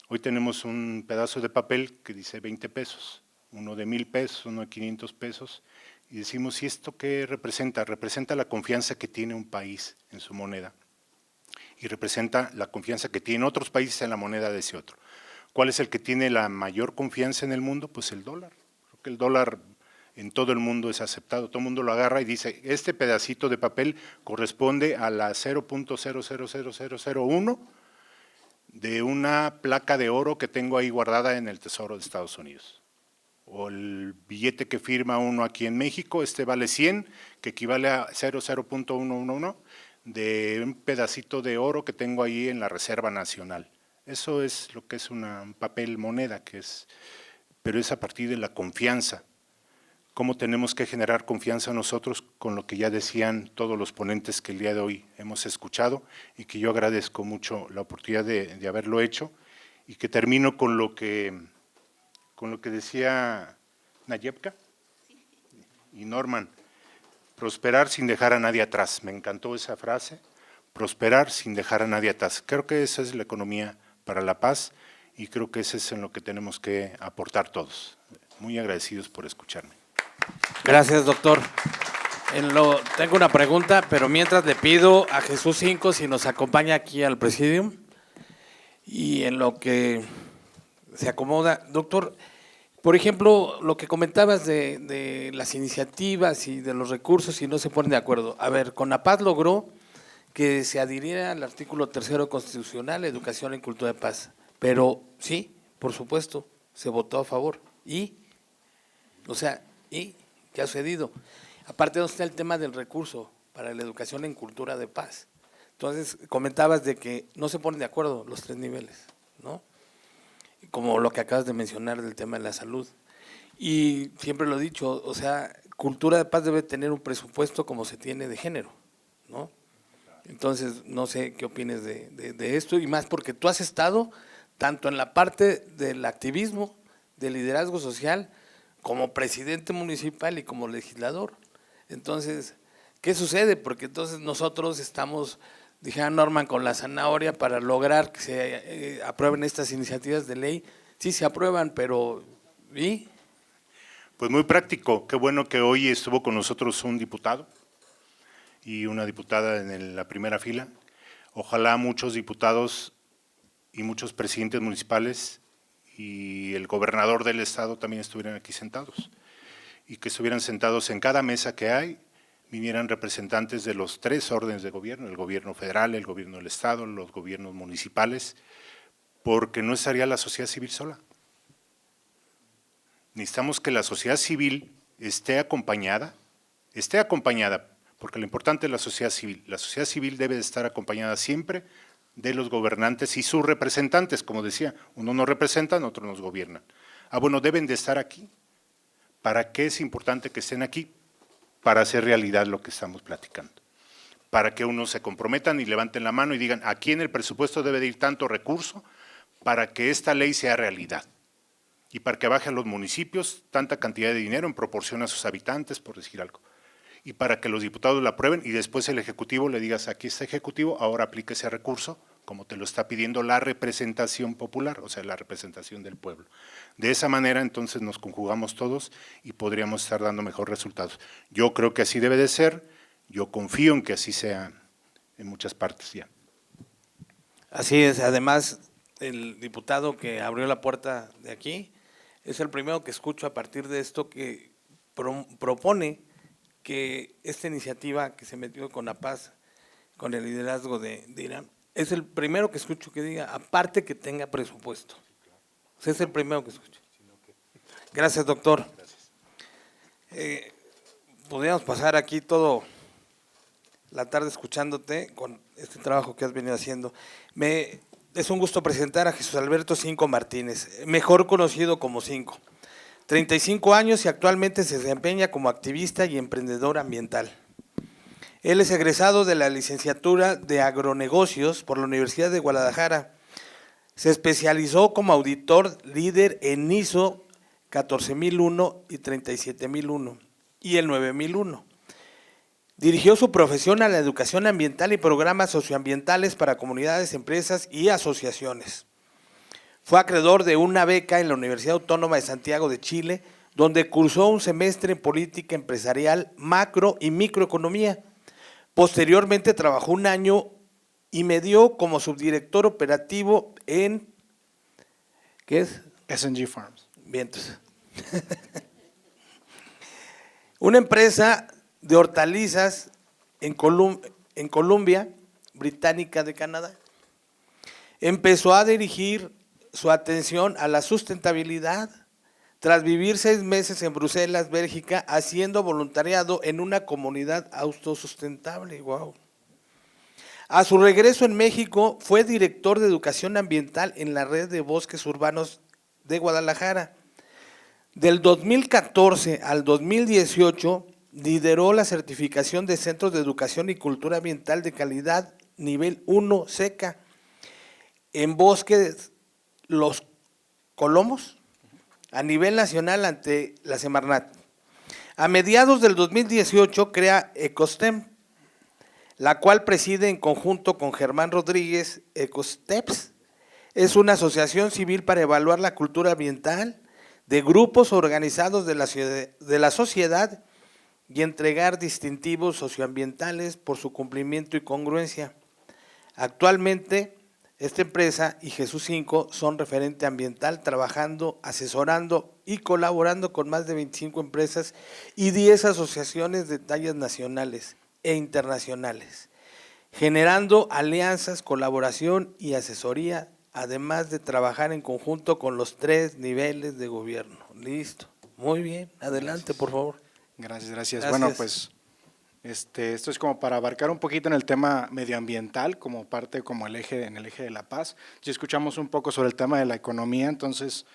Hoy tenemos un pedazo de papel que dice 20 pesos, uno de 1,000 pesos, uno de 500 pesos, y decimos, ¿y esto qué representa? Representa la confianza que tiene un país en su moneda y representa la confianza que tienen otros países en la moneda de ese otro. ¿Cuál es el que tiene la mayor confianza en el mundo? Pues el dólar. Creo que el dólar en todo el mundo es aceptado, todo el mundo lo agarra y dice, este pedacito de papel corresponde a la 0.000001 de una placa de oro que tengo ahí guardada en el Tesoro de Estados Unidos. O el billete que firma uno aquí en México, este vale 100, que equivale a 0.111 de un pedacito de oro que tengo ahí en la Reserva Nacional. Eso es lo que es un papel moneda, pero es a partir de la confianza. ¿Cómo tenemos que generar confianza nosotros con lo que ya decían todos los ponentes que el día de hoy hemos escuchado y que yo agradezco mucho la oportunidad de haberlo hecho y que termino con lo que decía Nayepka y Norman, prosperar sin dejar a nadie atrás. Me encantó esa frase, prosperar sin dejar a nadie atrás. Creo que esa es la economía para la paz y creo que ese es en lo que tenemos que aportar todos. Muy agradecidos por escucharme. Gracias, doctor. Tengo una pregunta, pero mientras le pido a Jesús Cinco si nos acompaña aquí al Presidium y en lo que se acomoda. Doctor, por ejemplo, lo que comentabas de las iniciativas y de los recursos y no se ponen de acuerdo. A ver, CONAPAZ logró que se adhiriera al artículo 3º constitucional, educación y cultura de paz, pero sí, por supuesto, se votó a favor. ¿Y qué ha sucedido? Aparte, ¿dónde está el tema del recurso para la educación en cultura de paz? Entonces, comentabas de que no se ponen de acuerdo los 3 niveles, ¿no? Como lo que acabas de mencionar del tema de la salud. Y siempre lo he dicho, o sea, cultura de paz debe tener un presupuesto como se tiene de género, ¿no? Entonces, no sé qué opines de esto, y más porque tú has estado tanto en la parte del activismo, del liderazgo social, como presidente municipal y como legislador. Entonces, ¿qué sucede? Porque entonces nosotros estamos, dijera Norman, con la zanahoria para lograr que se aprueben estas iniciativas de ley. Sí se aprueban, pero ¿y? Pues muy práctico. Qué bueno que hoy estuvo con nosotros un diputado y una diputada en la primera fila. Ojalá muchos diputados y muchos presidentes municipales y el gobernador del estado también estuvieran aquí sentados, y que estuvieran sentados en cada mesa que hay, vinieran representantes de los 3 órdenes de gobierno, el gobierno federal, el gobierno del estado, los gobiernos municipales, porque no estaría la sociedad civil sola. Necesitamos que la sociedad civil esté acompañada, porque lo importante es la sociedad civil. La sociedad civil debe de estar acompañada siempre de los gobernantes y sus representantes, como decía, uno nos representan, otros nos gobiernan. Bueno, deben de estar aquí. ¿Para qué es importante que estén aquí? Para hacer realidad lo que estamos platicando. Para que unos se comprometan y levanten la mano y digan, aquí en el presupuesto debe de ir tanto recurso para que esta ley sea realidad. Y para que baje a los municipios tanta cantidad de dinero en proporción a sus habitantes, por decir algo. Y para que los diputados la aprueben y después el Ejecutivo le digas, aquí está Ejecutivo, ahora aplique ese recurso, como te lo está pidiendo la representación popular, o sea, la representación del pueblo. De esa manera, entonces, nos conjugamos todos y podríamos estar dando mejores resultados. Yo creo que así debe de ser, yo confío en que así sea en muchas partes ya. Así es, además, el diputado que abrió la puerta de aquí es el primero que escucho a partir de esto que propone que esta iniciativa que se metió con la paz, con el liderazgo de Irán, es el primero que escucho que diga, aparte que tenga presupuesto. O sea, es el primero que escucho. Gracias, doctor. Podríamos pasar aquí todo la tarde escuchándote con este trabajo que has venido haciendo. Es un gusto presentar a Jesús Alberto Cinco Martínez, mejor conocido como Cinco. 35 años y actualmente se desempeña como activista y emprendedor ambiental. Él es egresado de la licenciatura de Agronegocios por la Universidad de Guadalajara. Se especializó como auditor líder en ISO 14001 y 37001 y el 9001. Dirigió su profesión a la educación ambiental y programas socioambientales para comunidades, empresas y asociaciones. Fue acreedor de una beca en la Universidad Autónoma de Santiago de Chile, donde cursó un semestre en política empresarial, macro y microeconomía. Posteriormente trabajó 1 año y medio como subdirector operativo en, ¿qué es? S&G Farms. Vientos. Una empresa de hortalizas en Columbia Británica de Canadá. Empezó a dirigir su atención a la sustentabilidad tras vivir 6 meses en Bruselas, Bélgica, haciendo voluntariado en una comunidad autosustentable. Wow. A su regreso en México, fue director de educación ambiental en la red de bosques urbanos de Guadalajara. Del 2014 al 2018, lideró la certificación de Centros de Educación y Cultura Ambiental de Calidad Nivel 1 SECA en bosques Los Colomos a nivel nacional ante la Semarnat. A mediados del 2018 crea Ecostem, la cual preside en conjunto con Germán Rodríguez. Ecosteps es una asociación civil para evaluar la cultura ambiental de grupos organizados de la sociedad y entregar distintivos socioambientales por su cumplimiento y congruencia. Actualmente, esta empresa y Jesús Cinco son referente ambiental, trabajando, asesorando y colaborando con más de 25 empresas y 10 asociaciones de tallas nacionales e internacionales, generando alianzas, colaboración y asesoría, además de trabajar en conjunto con los 3 niveles de gobierno. Listo. Muy bien. Adelante, por favor. Gracias. Gracias. Bueno, pues esto es como para abarcar un poquito en el tema medioambiental, como parte, como en el eje de la paz. Ya escuchamos un poco sobre el tema de la economía, entonces,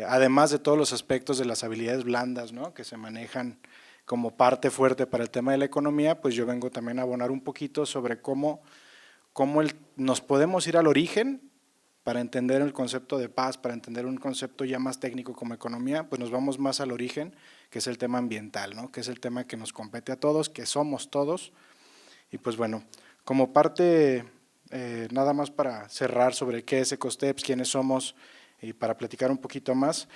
además de todos los aspectos de las habilidades blandas, ¿no?, que se manejan como parte fuerte para el tema de la economía, pues yo vengo también a abonar un poquito sobre cómo nos podemos ir al origen para entender el concepto de paz, para entender un concepto ya más técnico como economía, pues nos vamos más al origen, que es el tema ambiental, ¿no?, que es el tema que nos compete a todos, que somos todos. Y pues bueno, como parte, nada más para cerrar sobre qué es Ecosteps, quiénes somos, y para platicar un poquito más,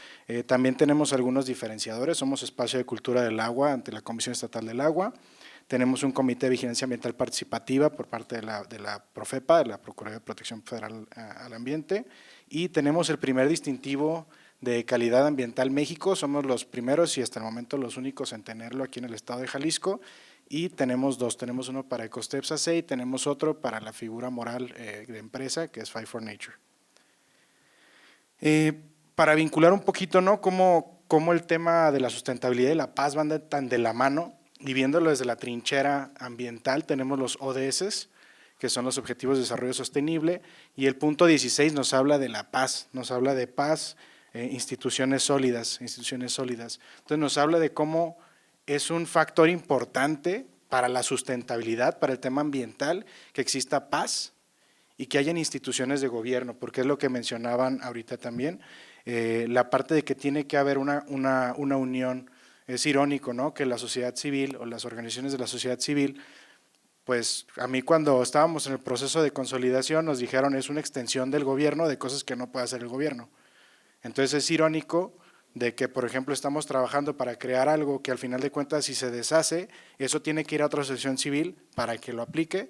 también tenemos algunos diferenciadores. Somos Espacio de Cultura del Agua ante la Comisión Estatal del Agua. Tenemos un Comité de Vigilancia Ambiental Participativa por parte de la Profepa, de la Procuraduría de Protección Federal al Ambiente, y tenemos el primer distintivo de calidad ambiental México. Somos los primeros y hasta el momento los únicos en tenerlo aquí en el estado de Jalisco, y tenemos dos, tenemos uno para Ecosteps AC y tenemos otro para la figura moral de empresa, que es Fight for Nature. Para vincular un poquito, ¿no?, cómo el tema de la sustentabilidad y la paz van tan de la mano, y viéndolo desde la trinchera ambiental, tenemos los ODS, que son los Objetivos de Desarrollo Sostenible, y el punto 16 nos habla de la paz, nos habla de paz, instituciones sólidas. Entonces nos habla de cómo es un factor importante para la sustentabilidad, para el tema ambiental, que exista paz y que hayan instituciones de gobierno, porque es lo que mencionaban ahorita también, la parte de que tiene que haber una unión. Es irónico, ¿no?, que la sociedad civil o las organizaciones de la sociedad civil, pues a mí cuando estábamos en el proceso de consolidación nos dijeron es una extensión del gobierno de cosas que no puede hacer el gobierno. Entonces es irónico de que, por ejemplo, estamos trabajando para crear algo que al final de cuentas si se deshace, eso tiene que ir a otra asociación civil para que lo aplique.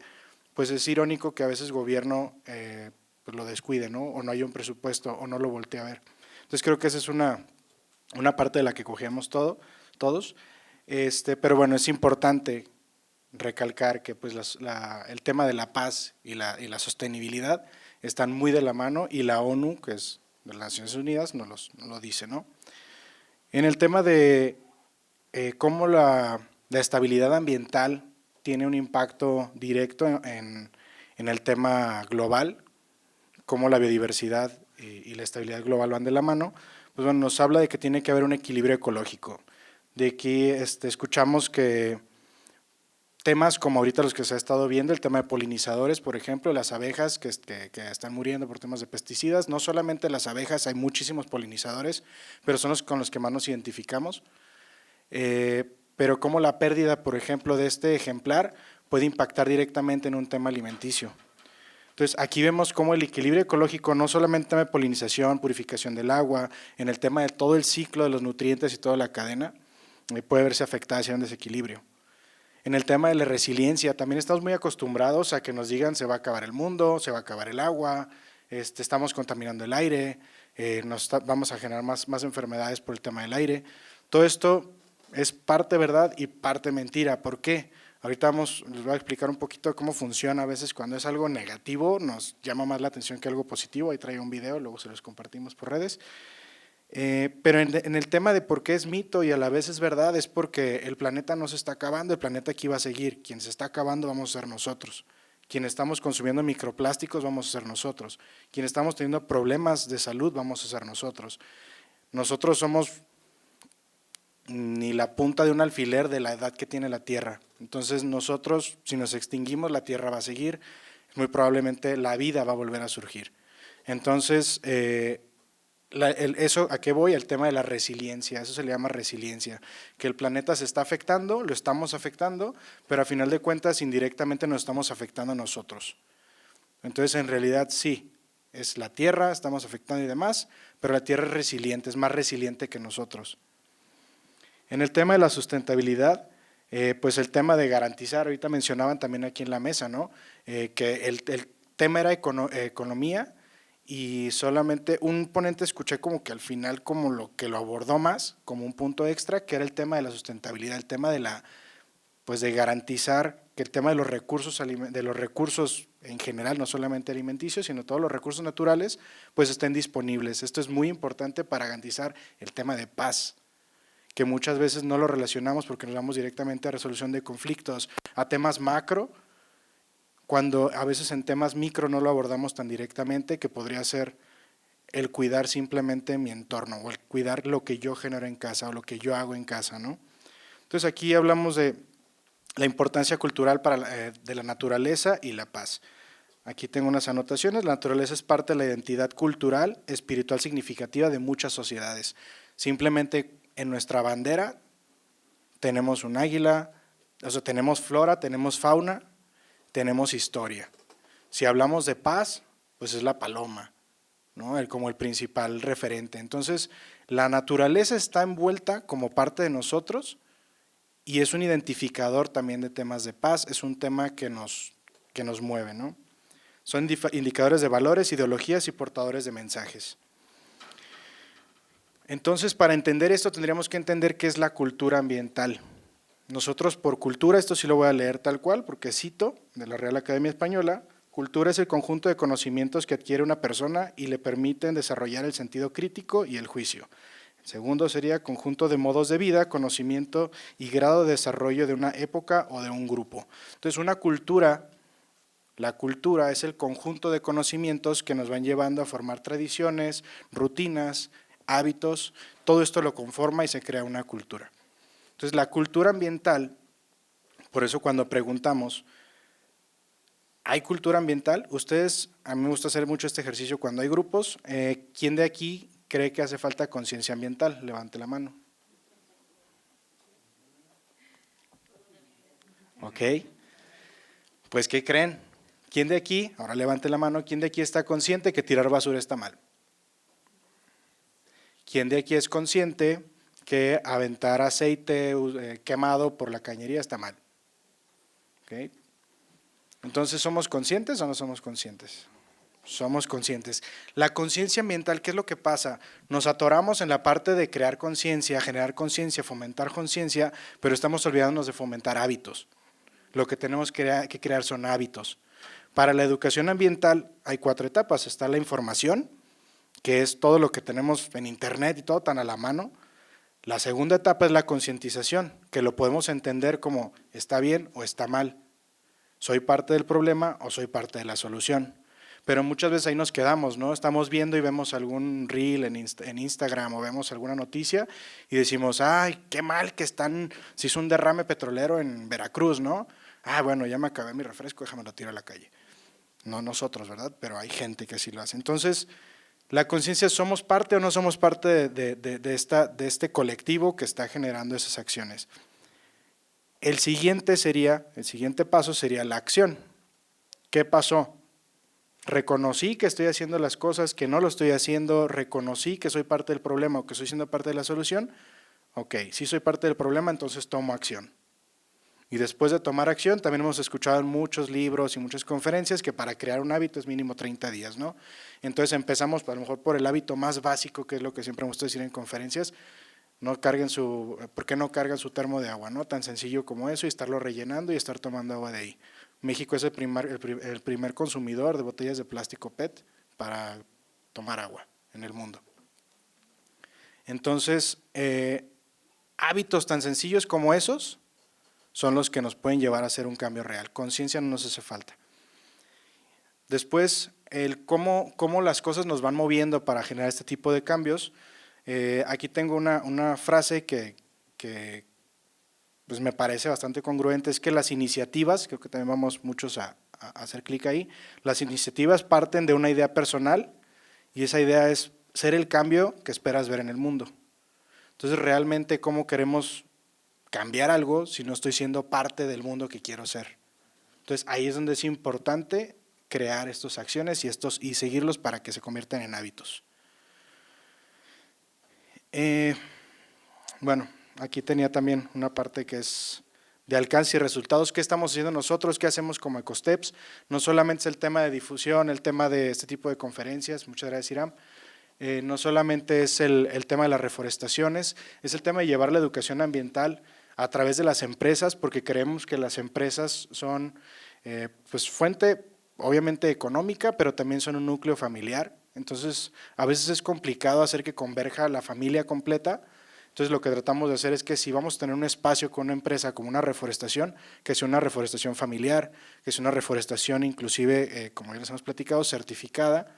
Pues es irónico que a veces el gobierno pues lo descuide, ¿no?, o no haya un presupuesto o no lo voltee a ver. Entonces creo que esa es una parte de la que cogemos todos, pero bueno, es importante recalcar que pues el tema de la paz y la sostenibilidad están muy de la mano, y la ONU, que es de las Naciones Unidas, nos lo dice, ¿no? En el tema de cómo la estabilidad ambiental tiene un impacto directo en el tema global, cómo la biodiversidad y la estabilidad global van de la mano, pues bueno, nos habla de que tiene que haber un equilibrio ecológico, de que escuchamos que temas como ahorita los que se ha estado viendo, el tema de polinizadores, por ejemplo, las abejas que están muriendo por temas de pesticidas, no solamente las abejas, hay muchísimos polinizadores, pero son los con los que más nos identificamos, pero como la pérdida, por ejemplo, de este ejemplar puede impactar directamente en un tema alimenticio. Entonces, aquí vemos cómo el equilibrio ecológico, no solamente en tema de polinización, purificación del agua, en el tema de todo el ciclo de los nutrientes y toda la cadena, puede verse afectada hacia un desequilibrio. En el tema de la resiliencia, también estamos muy acostumbrados a que nos digan se va a acabar el mundo, se va a acabar el agua, estamos contaminando el aire, vamos a generar más enfermedades por el tema del aire. Todo esto es parte verdad y parte mentira. ¿Por qué? Ahorita les voy a explicar un poquito cómo funciona a veces cuando es algo negativo, nos llama más la atención que algo positivo. Ahí traigo un video, luego se los compartimos por redes. Pero en el tema de por qué es mito y a la vez es verdad, es porque el planeta no se está acabando, el planeta aquí va a seguir. Quien se está acabando vamos a ser nosotros. Quien estamos consumiendo microplásticos vamos a ser nosotros. Quien estamos teniendo problemas de salud vamos a ser nosotros. Nosotros somos ni la punta de un alfiler de la edad que tiene la Tierra. Entonces nosotros, si nos extinguimos, la Tierra va a seguir, muy probablemente la vida va a volver a surgir. Entonces, eso, ¿a qué voy? El tema de la resiliencia, eso se le llama resiliencia, que el planeta se está afectando, lo estamos afectando, pero a final de cuentas indirectamente nos estamos afectando a nosotros. Entonces, en realidad sí, es la Tierra, estamos afectando y demás, pero la Tierra es resiliente, es más resiliente que nosotros. En el tema de la sustentabilidad, pues el tema de garantizar, ahorita mencionaban también aquí en la mesa, ¿no?, que el tema era economía, y solamente un ponente escuché como que al final como lo abordó más, como un punto extra, que era el tema de la sustentabilidad, el tema de pues de garantizar que el tema de los recursos en general, no solamente alimenticios, sino todos los recursos naturales, pues estén disponibles. Esto es muy importante para garantizar el tema de paz, que muchas veces no lo relacionamos porque nos vamos directamente a resolución de conflictos, a temas macro, cuando a veces en temas micro no lo abordamos tan directamente, que podría ser el cuidar simplemente mi entorno o el cuidar lo que yo genero en casa o lo que yo hago en casa, ¿no? Entonces aquí hablamos de la importancia cultural de la naturaleza y la paz. Aquí tengo unas anotaciones. La naturaleza es parte de la identidad cultural, espiritual significativa de muchas sociedades. Simplemente en nuestra bandera tenemos un águila, o sea, tenemos flora, tenemos fauna, tenemos historia. Si hablamos de paz, pues es la paloma, ¿no? Como el principal referente. Entonces, la naturaleza está envuelta como parte de nosotros y es un identificador también de temas de paz, es un tema que nos mueve, ¿no? Son indicadores de valores, ideologías y portadores de mensajes. Entonces, para entender esto, tendríamos que entender qué es la cultura ambiental. Nosotros por cultura, esto sí lo voy a leer tal cual, porque cito de la Real Academia Española, cultura es el conjunto de conocimientos que adquiere una persona y le permiten desarrollar el sentido crítico y el juicio. El segundo sería conjunto de modos de vida, conocimiento y grado de desarrollo de una época o de un grupo. Entonces, una cultura, la cultura es el conjunto de conocimientos que nos van llevando a formar tradiciones, rutinas, hábitos, todo esto lo conforma y se crea una cultura. Entonces, la cultura ambiental, por eso cuando preguntamos, ¿hay cultura ambiental? Ustedes, a mí me gusta hacer mucho este ejercicio cuando hay grupos. ¿Quién de aquí cree que hace falta conciencia ambiental? Levante la mano. Ok. Pues, ¿qué creen? ¿Quién de aquí, ahora levante la mano, quién de aquí está consciente que tirar basura está mal? ¿Quién de aquí es consciente que aventar aceite quemado por la cañería está mal? ¿Okay? Entonces, ¿somos conscientes o no somos conscientes? Somos conscientes. La conciencia ambiental, ¿qué es lo que pasa? Nos atoramos en la parte de crear conciencia, generar conciencia, fomentar conciencia, pero estamos olvidándonos de fomentar hábitos. Lo que tenemos que crear son hábitos. Para la educación ambiental hay 4 etapas. Está la información, que es todo lo que tenemos en internet y todo tan a la mano. La segunda etapa es la concientización, que lo podemos entender como está bien o está mal. ¿Soy parte del problema o soy parte de la solución? Pero muchas veces ahí nos quedamos, ¿no? Estamos viendo y vemos algún reel en Instagram o vemos alguna noticia y decimos, ay, qué mal que se hizo un derrame petrolero en Veracruz, ¿no? Ah, bueno, ya me acabé mi refresco, déjame lo tiro a la calle. No nosotros, ¿verdad? Pero hay gente que así lo hace. Entonces, la conciencia, ¿somos parte o no somos parte de este colectivo que está generando esas acciones? El siguiente paso sería la acción. ¿Qué pasó? Reconocí que estoy haciendo las cosas, que no lo estoy haciendo, reconocí que soy parte del problema o que estoy siendo parte de la solución. Ok, si soy parte del problema, entonces tomo acción. Y después de tomar acción, también hemos escuchado en muchos libros y muchas conferencias que para crear un hábito es mínimo 30 días, ¿no? Entonces empezamos a lo mejor por el hábito más básico, que es lo que siempre me gusta decir en conferencias, ¿por qué no cargan su termo de agua, no? Tan sencillo como eso y estarlo rellenando y estar tomando agua de ahí. México es el primer consumidor de botellas de plástico PET para tomar agua en el mundo. Entonces, hábitos tan sencillos como esos son los que nos pueden llevar a hacer un cambio real. Conciencia no nos hace falta. Después, cómo las cosas nos van moviendo para generar este tipo de cambios. Aquí tengo una frase que pues me parece bastante congruente, es que las iniciativas, creo que también vamos muchos a hacer clic ahí, las iniciativas parten de una idea personal y esa idea es ser el cambio que esperas ver en el mundo. Entonces, realmente, ¿cómo queremos cambiar algo si no estoy siendo parte del mundo que quiero ser? Entonces, ahí es donde es importante crear estas acciones y seguirlos para que se conviertan en hábitos. Bueno, aquí tenía también una parte que es de alcance y resultados. ¿Qué estamos haciendo nosotros? ¿Qué hacemos como Ecosteps? No solamente es el tema de difusión, el tema de este tipo de conferencias, muchas gracias Iram, no solamente es el tema de las reforestaciones, es el tema de llevar la educación ambiental a través de las empresas, porque creemos que las empresas son pues fuente obviamente económica, pero también son un núcleo familiar. Entonces, a veces es complicado hacer que converja la familia completa. Entonces lo que tratamos de hacer es que si vamos a tener un espacio con una empresa como una reforestación, que sea una reforestación familiar, que sea una reforestación inclusive, como ya les hemos platicado, certificada,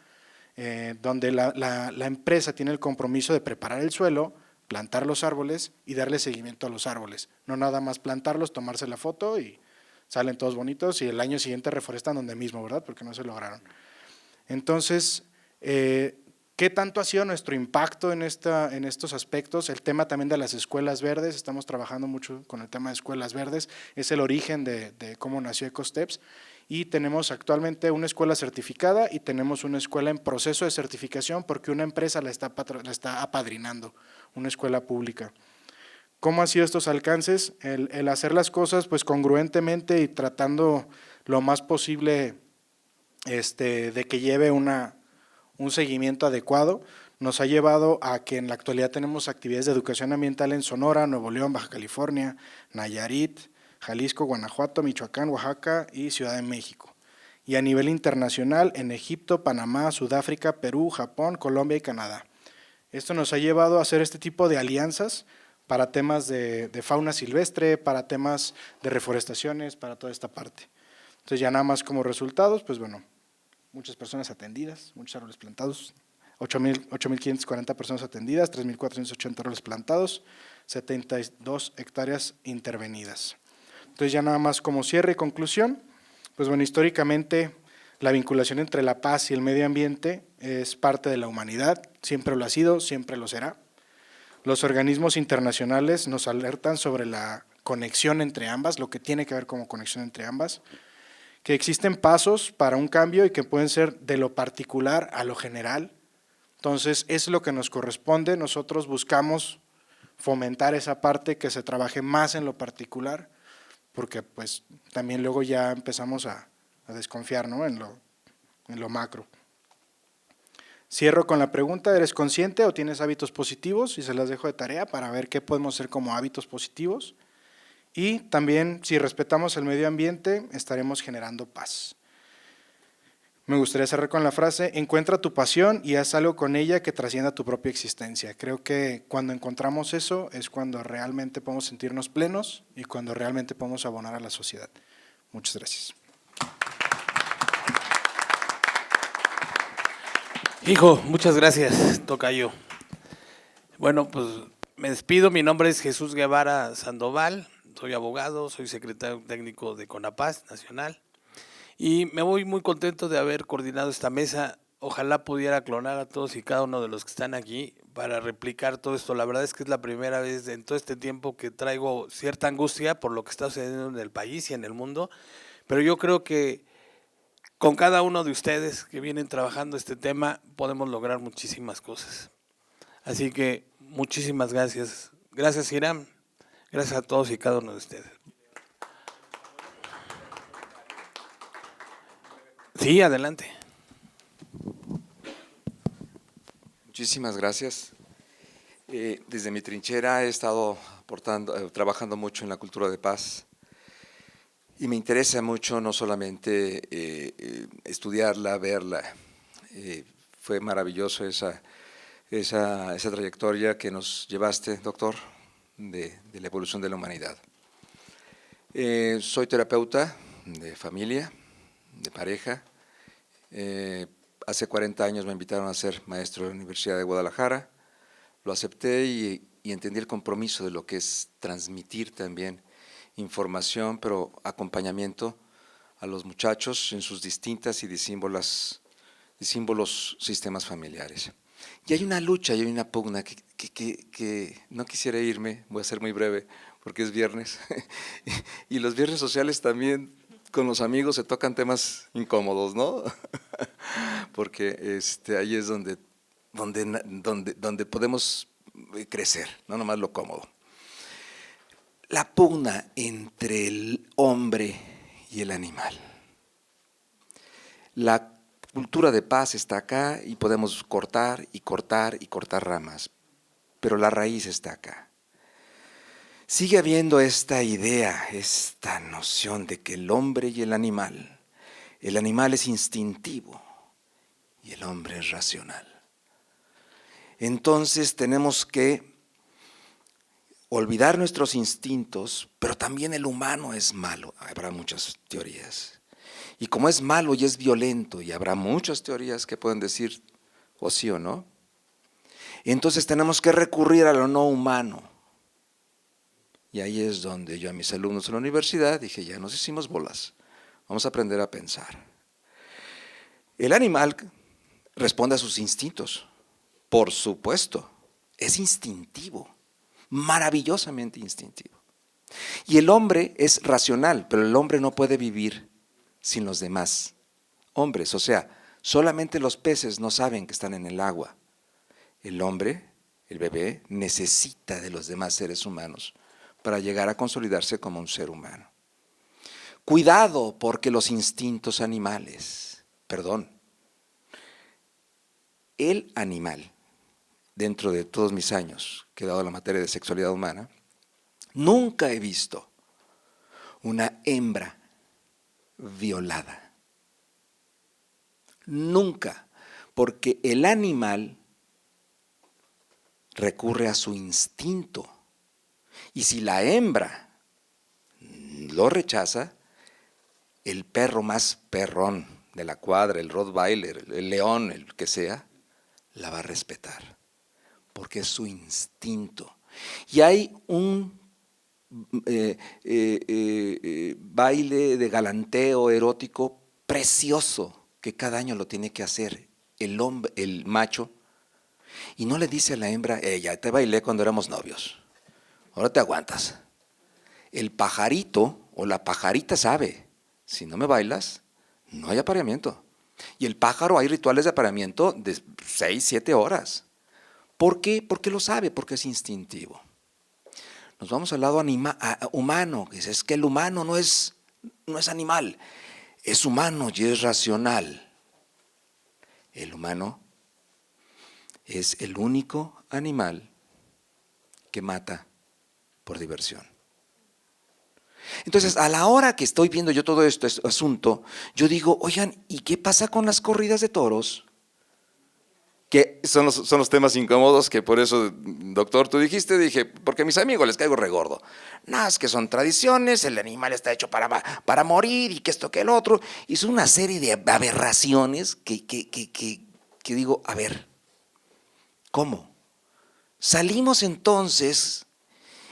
donde la empresa tiene el compromiso de preparar el suelo, plantar los árboles y darle seguimiento a los árboles. No nada más plantarlos, tomarse la foto y salen todos bonitos y el año siguiente reforestan donde mismo, ¿verdad? Porque no se lograron. Entonces, ¿qué tanto ha sido nuestro impacto en estos aspectos? El tema también de las escuelas verdes, estamos trabajando mucho con el tema de escuelas verdes, es el origen de cómo nació EcoSteps, y tenemos actualmente una escuela certificada y tenemos una escuela en proceso de certificación porque una empresa la está apadrinando, una escuela pública. ¿Cómo han sido estos alcances? El hacer las cosas pues congruentemente y tratando lo más posible de que lleve un seguimiento adecuado, nos ha llevado a que en la actualidad tenemos actividades de educación ambiental en Sonora, Nuevo León, Baja California, Nayarit, Jalisco, Guanajuato, Michoacán, Oaxaca y Ciudad de México. Y a nivel internacional en Egipto, Panamá, Sudáfrica, Perú, Japón, Colombia y Canadá. Esto nos ha llevado a hacer este tipo de alianzas para temas de fauna silvestre, para temas de reforestaciones, para toda esta parte. Entonces ya nada más como resultados, pues bueno, muchas personas atendidas, muchos árboles plantados, 8.540 personas atendidas, 3.480 árboles plantados, 72 hectáreas intervenidas. Entonces ya nada más como cierre y conclusión, pues bueno, históricamente la vinculación entre la paz y el medio ambiente es parte de la humanidad, siempre lo ha sido, siempre lo será. Los organismos internacionales nos alertan sobre la conexión entre ambas, lo que tiene que ver como conexión entre ambas, que existen pasos para un cambio y que pueden ser de lo particular a lo general. Entonces es lo que nos corresponde, nosotros buscamos fomentar esa parte, que se trabaje más en lo particular, porque pues también luego ya empezamos a desconfiar, ¿no? en lo macro. Cierro con la pregunta, ¿eres consciente o tienes hábitos positivos? Y se las dejo de tarea para ver qué podemos hacer como hábitos positivos. Y también, si respetamos el medio ambiente, estaremos generando paz. Me gustaría cerrar con la frase, encuentra tu pasión y haz algo con ella que trascienda tu propia existencia. Creo que cuando encontramos eso es cuando realmente podemos sentirnos plenos y cuando realmente podemos abonar a la sociedad. Muchas gracias. Hijo, muchas gracias, tocayo. Bueno, pues me despido. Mi nombre es Jesús Guevara Sandoval, soy abogado, soy secretario técnico de CONAPAS Nacional y me voy muy contento de haber coordinado esta mesa. Ojalá pudiera clonar a todos y cada uno de los que están aquí para replicar todo esto. La verdad es que es la primera vez en todo este tiempo que traigo cierta angustia por lo que está sucediendo en el país y en el mundo, pero yo creo que con cada uno de ustedes que vienen trabajando este tema podemos lograr muchísimas cosas. Así que muchísimas gracias. Gracias, Hiram. Gracias a todos y cada uno de ustedes. Sí, adelante. Muchísimas gracias. Desde mi trinchera he estado trabajando mucho en la cultura de paz y me interesa mucho no solamente estudiarla, verla. Fue maravilloso esa trayectoria que nos llevaste, doctor, de la evolución de la humanidad. Soy terapeuta de familia, de pareja. Hace 40 años me invitaron a ser maestro de la Universidad de Guadalajara. Lo acepté y entendí el compromiso de lo que es transmitir también información, pero acompañamiento a los muchachos en sus distintas y disímbolos sistemas familiares. Y hay una lucha y hay una pugna que no quisiera irme, voy a ser muy breve porque es viernes, y los viernes sociales también con los amigos se tocan temas incómodos, ¿no? Porque ahí es donde podemos crecer, no nomás lo cómodo. La pugna entre el hombre y el animal. La cultura de paz está acá y podemos cortar y cortar y cortar ramas, pero la raíz está acá. Sigue habiendo esta idea, esta noción de que el hombre y el animal es instintivo y el hombre es racional. Entonces tenemos que olvidar nuestros instintos, pero también el humano es malo. Habrá muchas teorías. Y como es malo y es violento, y habrá muchas teorías que pueden decir o sí o no, entonces tenemos que recurrir a lo no humano. Y ahí es donde yo a mis alumnos en la universidad dije, ya nos hicimos bolas, vamos a aprender a pensar. El animal responde a sus instintos, por supuesto, es instintivo, maravillosamente instintivo. Y el hombre es racional, pero el hombre no puede vivir sin los demás hombres, o sea, solamente los peces no saben que están en el agua. El hombre, el bebé, necesita de los demás seres humanos para llegar a consolidarse como un ser humano. Cuidado, porque los instintos animales, el animal, dentro de todos mis años que he dado la materia de sexualidad humana, nunca he visto una hembra violada. Nunca, porque el animal recurre a su instinto. Y si la hembra lo rechaza, el perro más perrón de la cuadra, el Rottweiler, el león, el que sea, la va a respetar, porque es su instinto. Y hay un baile de galanteo erótico precioso que cada año lo tiene que hacer el hombre, el macho, y no le dice a la hembra, ya te bailé cuando éramos novios, ahora te aguantas. El pajarito o la pajarita sabe, si no me bailas, no hay apareamiento. Y el pájaro, hay rituales de apareamiento de 6, 7 horas. ¿Por qué? Porque lo sabe, porque es instintivo. Nos vamos al lado humano, que es que el humano no es animal, es humano y es racional. El humano es el único animal que mata por diversión. Entonces, a la hora que estoy viendo yo todo este asunto, yo digo, oigan, ¿y qué pasa con las corridas de toros? Que son los temas incómodos que por eso, doctor, tú dijiste, dije, porque a mis amigos les caigo regordo. No, es que son tradiciones, el animal está hecho para morir y que esto que el otro. Y son una serie de aberraciones que digo, a ver, ¿cómo? Salimos entonces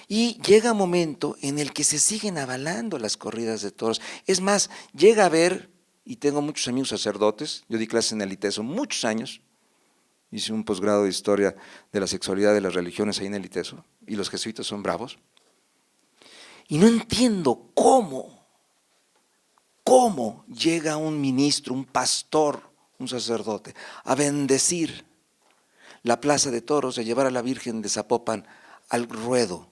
y llega un momento en el que se siguen avalando las corridas de toros. Es más, llega a ver, y tengo muchos amigos sacerdotes, yo di clases en el ITESO muchos años, hice un posgrado de historia de la sexualidad de las religiones ahí en el ITESO, y los jesuitas son bravos. Y no entiendo cómo llega un ministro, un pastor, un sacerdote, a bendecir la plaza de toros, a llevar a la Virgen de Zapopan al ruedo,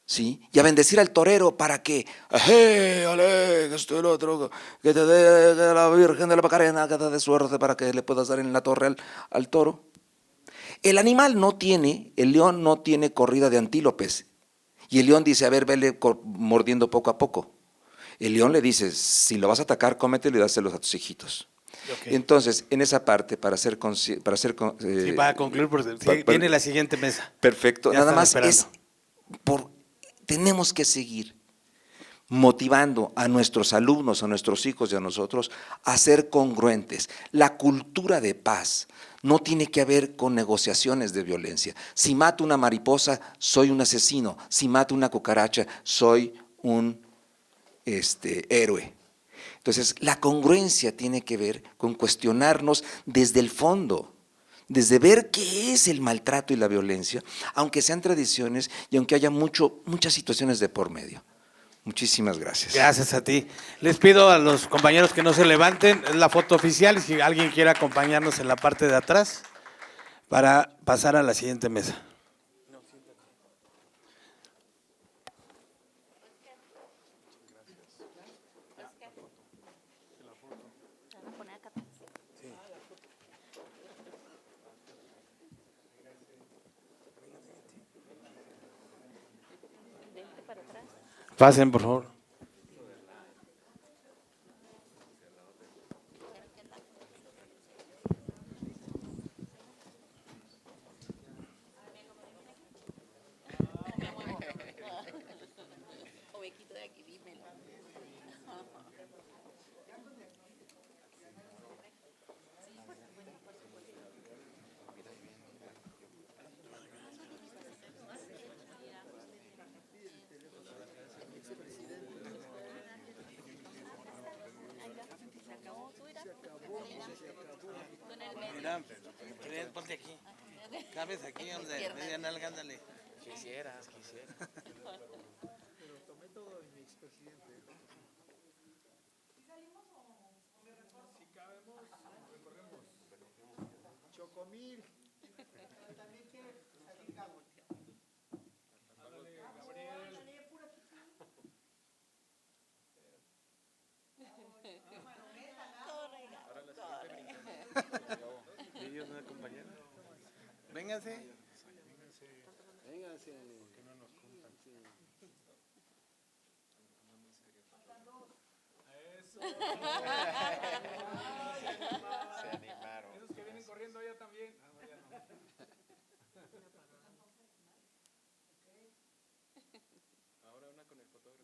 ¿sí? Y a bendecir al torero para que, que esto y el otro, que te dé la Virgen de la Macarena, que te dé suerte para que le puedas dar en la torre al toro. El animal el león no tiene corrida de antílopes. Y el león dice, a ver, vele mordiendo poco a poco. El león le dice, si lo vas a atacar, cómetelo y dáselos a tus hijitos. Okay. Entonces, en esa parte, para concluir, porque viene la siguiente mesa. Perfecto, nada más tenemos que seguir motivando a nuestros alumnos, a nuestros hijos y a nosotros a ser congruentes. La cultura de paz no tiene que ver con negociaciones de violencia. Si mato una mariposa, soy un asesino. Si mato una cucaracha, soy un héroe. Entonces, la congruencia tiene que ver con cuestionarnos desde el fondo, desde ver qué es el maltrato y la violencia, aunque sean tradiciones y aunque haya muchas situaciones de por medio. Muchísimas gracias. Gracias a ti. Les pido a los compañeros que no se levanten, es la foto oficial, y si alguien quiere acompañarnos en la parte de atrás para pasar a la siguiente mesa. Pasen, por favor. Mira, ponte aquí. Cabes aquí, donde media nalga, ándale. Quisieras. Chocomil. Ellos me acompañaron. Vénganse. Vénganse. Se animaron. Esos que vienen corriendo allá también. Ahora una con el fotógrafo.